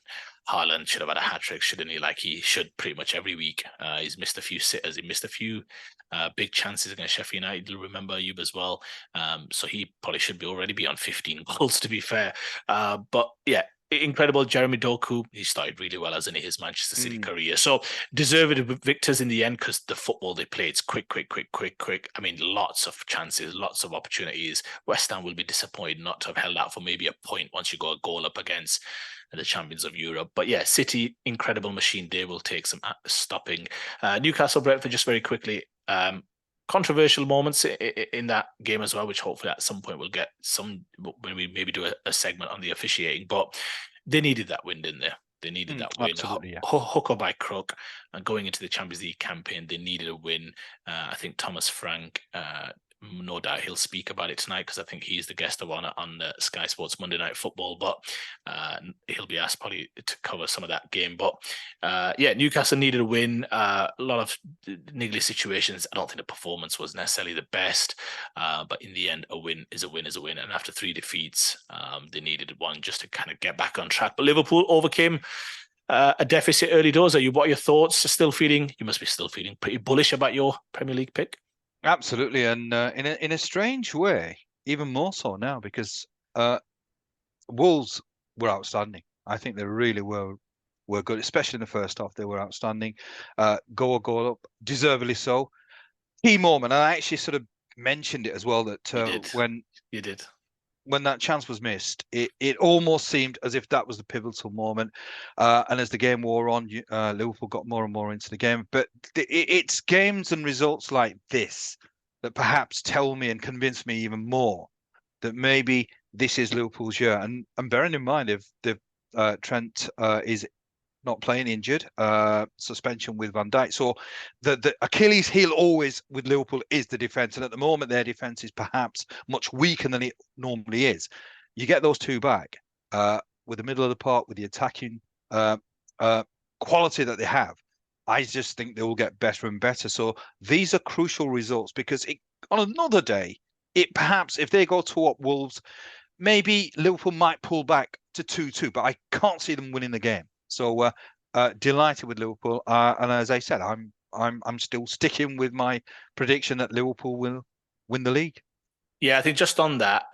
Haaland should have had a hat-trick, shouldn't he? Like he should pretty much every week. He's missed a few sitters. He missed a few big chances against Sheffield United. You'll remember Ayub as well. So he probably should already be on 15 goals, to be fair. But yeah, incredible. Jeremy Doku, he started really well, hasn't he, his Manchester City career. So deserved victors in the end because the football they play, it's quick. I mean, lots of chances, lots of opportunities. West Ham will be disappointed not to have held out for maybe a point once you go a goal up against the champions of Europe. But yeah, City, incredible machine. They will take some stopping. Newcastle, Brentford, just very quickly. Controversial moments in that game as well, which hopefully at some point we'll get some when we maybe do a segment on the officiating. But they needed that win, didn't they? They needed that win, absolutely, yeah. hook or by crook. And going into the Champions League campaign, they needed a win. I think Thomas Frank, no doubt he'll speak about it tonight because I think he's the guest of honor on Sky Sports Monday Night Football. But he'll be asked probably to cover some of that game. But yeah, Newcastle needed a win. A lot of niggly situations. I don't think the performance was necessarily the best, but in the end, a win is a win is a win. And after 3 defeats, they needed one just to kind of get back on track. But Liverpool overcame a deficit early doors. What are your thoughts? You must be still feeling pretty bullish about your Premier League pick. Absolutely, and in a strange way, even more so now because Wolves were outstanding. I think they really were good, especially in the first half. They were outstanding. Goal up, deservedly so. Key moment, and I actually sort of mentioned it as well that when you did. When that chance was missed, it almost seemed as if that was the pivotal moment. And as the game wore on, Liverpool got more and more into the game. But it's games and results like this that perhaps tell me and convince me even more that maybe this is Liverpool's year. And bearing in mind, if Trent is not playing injured, suspension with Van Dijk. So the Achilles heel always with Liverpool is the defence. And at the moment, their defence is perhaps much weaker than it normally is. You get those two back with the middle of the park, with the attacking quality that they have. I just think they will get better and better. So these are crucial results because on another day, perhaps if they go to up Wolves, maybe Liverpool might pull back to 2-2, but I can't see them winning the game. So delighted with Liverpool, and as I said, I'm still sticking with my prediction that Liverpool will win the league. Yeah, I think just on that,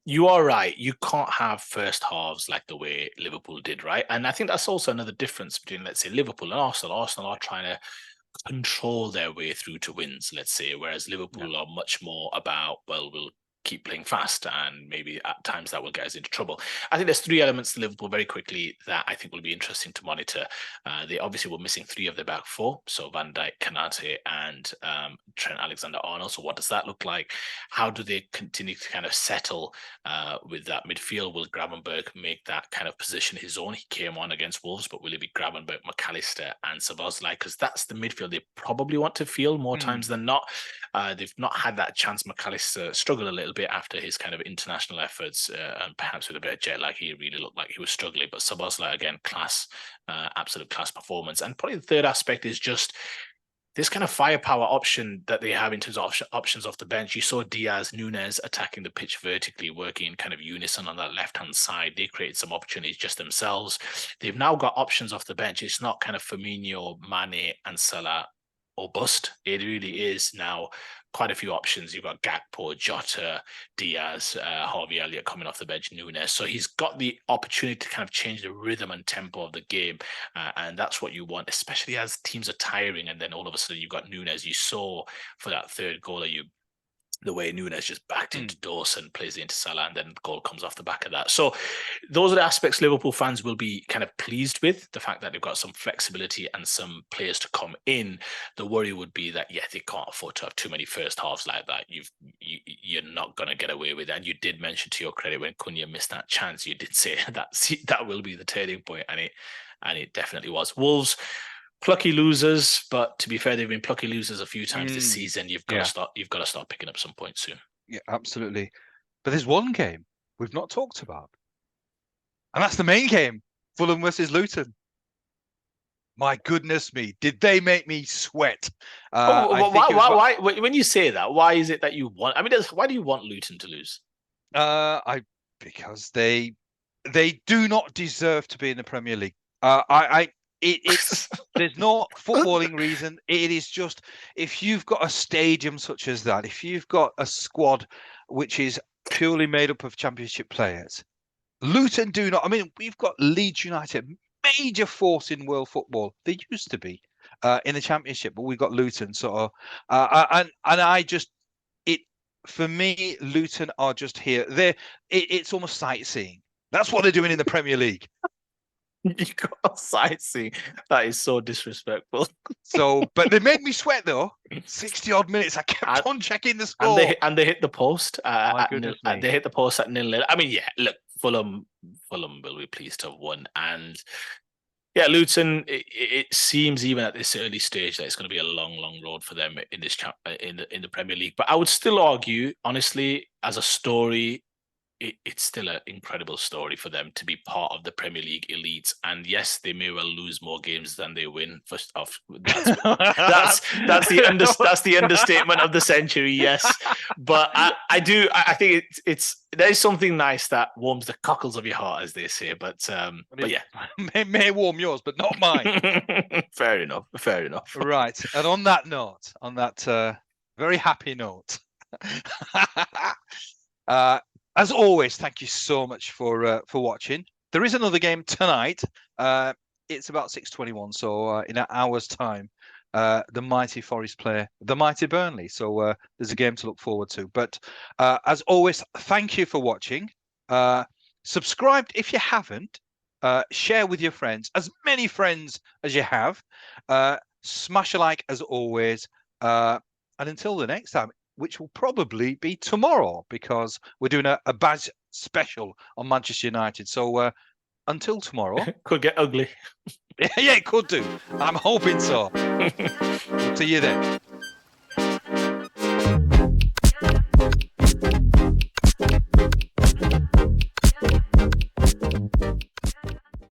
you are right. You can't have first halves like the way Liverpool did, right? And I think that's also another difference between, let's say, Liverpool and Arsenal. Arsenal are trying to control their way through to wins, let's say, whereas Liverpool are much more about, well, we'll keep playing fast and maybe at times that will get us into trouble. I think there's 3 elements to Liverpool very quickly that I think will be interesting to monitor. They obviously were missing 3 of their back 4, so Van Dijk, Konate and Trent Alexander-Arnold. So what does that look like? How do they continue to kind of settle with that midfield? Will Gravenberch make that kind of position his own? He came on against Wolves, but will it be Gravenberch, McAllister and Szoboszlai? Because that's the midfield they probably want to field more times than not. They've not had that chance. McAllister struggled a little bit after his kind of international efforts and perhaps with a bit of jet lag, he really looked like he was struggling. But Szoboszlai, again, class, absolute class performance. And probably the third aspect is just this kind of firepower option that they have in terms of options off the bench. You saw Diaz, Nunes attacking the pitch vertically, working in kind of unison on that left-hand side. They created some opportunities just themselves. They've now got options off the bench. It's not kind of Firmino, Mane, and Salah or bust. It really is now quite a few options. You've got Gakpo, Jota, Diaz, Harvey Elliott coming off the bench, Nunes. So he's got the opportunity to kind of change the rhythm and tempo of the game. And that's what you want, especially as teams are tiring. And then all of a sudden you've got Nunes. You saw for that third goal that the way Nunes just backed into Dawson, plays into Salah, and then the goal comes off the back of that. So those are the aspects Liverpool fans will be kind of pleased with, the fact that they've got some flexibility and some players to come in. The worry would be that, they can't afford to have too many first halves like that. You're not going to get away with it. And you did mention, to your credit, when Cunha missed that chance, you did say that will be the turning point, and it definitely was. Wolves, plucky losers, but to be fair, they've been plucky losers a few times this season. You've got to start picking up some points soon. Yeah, absolutely. But there's one game we've not talked about, and that's the main game: Fulham versus Luton. My goodness me, did they make me sweat? Why? When you say that, why is it that you want? I mean, why do you want Luton to lose? Because they do not deserve to be in the Premier League. It's there's no footballing reason. It is just, if you've got a stadium such as that, if you've got a squad which is purely made up of Championship players, Luton do not. I mean, we've got Leeds United, major force in world football. They used to be in the Championship, but we've got Luton. So, and I just, for me, Luton are just here. It's almost sightseeing. That's what they're doing in the Premier League. You got sightseeing. That is so disrespectful. So, but they made me sweat though. 60-odd minutes. I kept on checking the score. And they hit the post. My goodness me. They hit the post at 0-0. I mean, look, Fulham will be pleased to have won. And Luton, it seems even at this early stage that it's going to be a long, long road for them in this in the Premier League. But I would still argue, honestly, as a story, it's still an incredible story for them to be part of the Premier League elites. And yes, they may well lose more games than they win. First off, that's the understatement of the century. Yes, but I think there's something nice that warms the cockles of your heart, as they say. But may warm yours, but not mine. Fair enough. Right, and on that very happy note. As always, thank you so much for watching. There is another game tonight. It's about 6:21, so in an hour's time, the mighty Forest play the mighty Burnley. So there's a game to look forward to. But as always, thank you for watching. Subscribe if you haven't. Share with your friends, as many friends as you have. Smash a like as always. And until the next time, which will probably be tomorrow, because we're doing a badge special on Manchester United. So until tomorrow. Could get ugly. Yeah, it could do. I'm hoping so. See you then.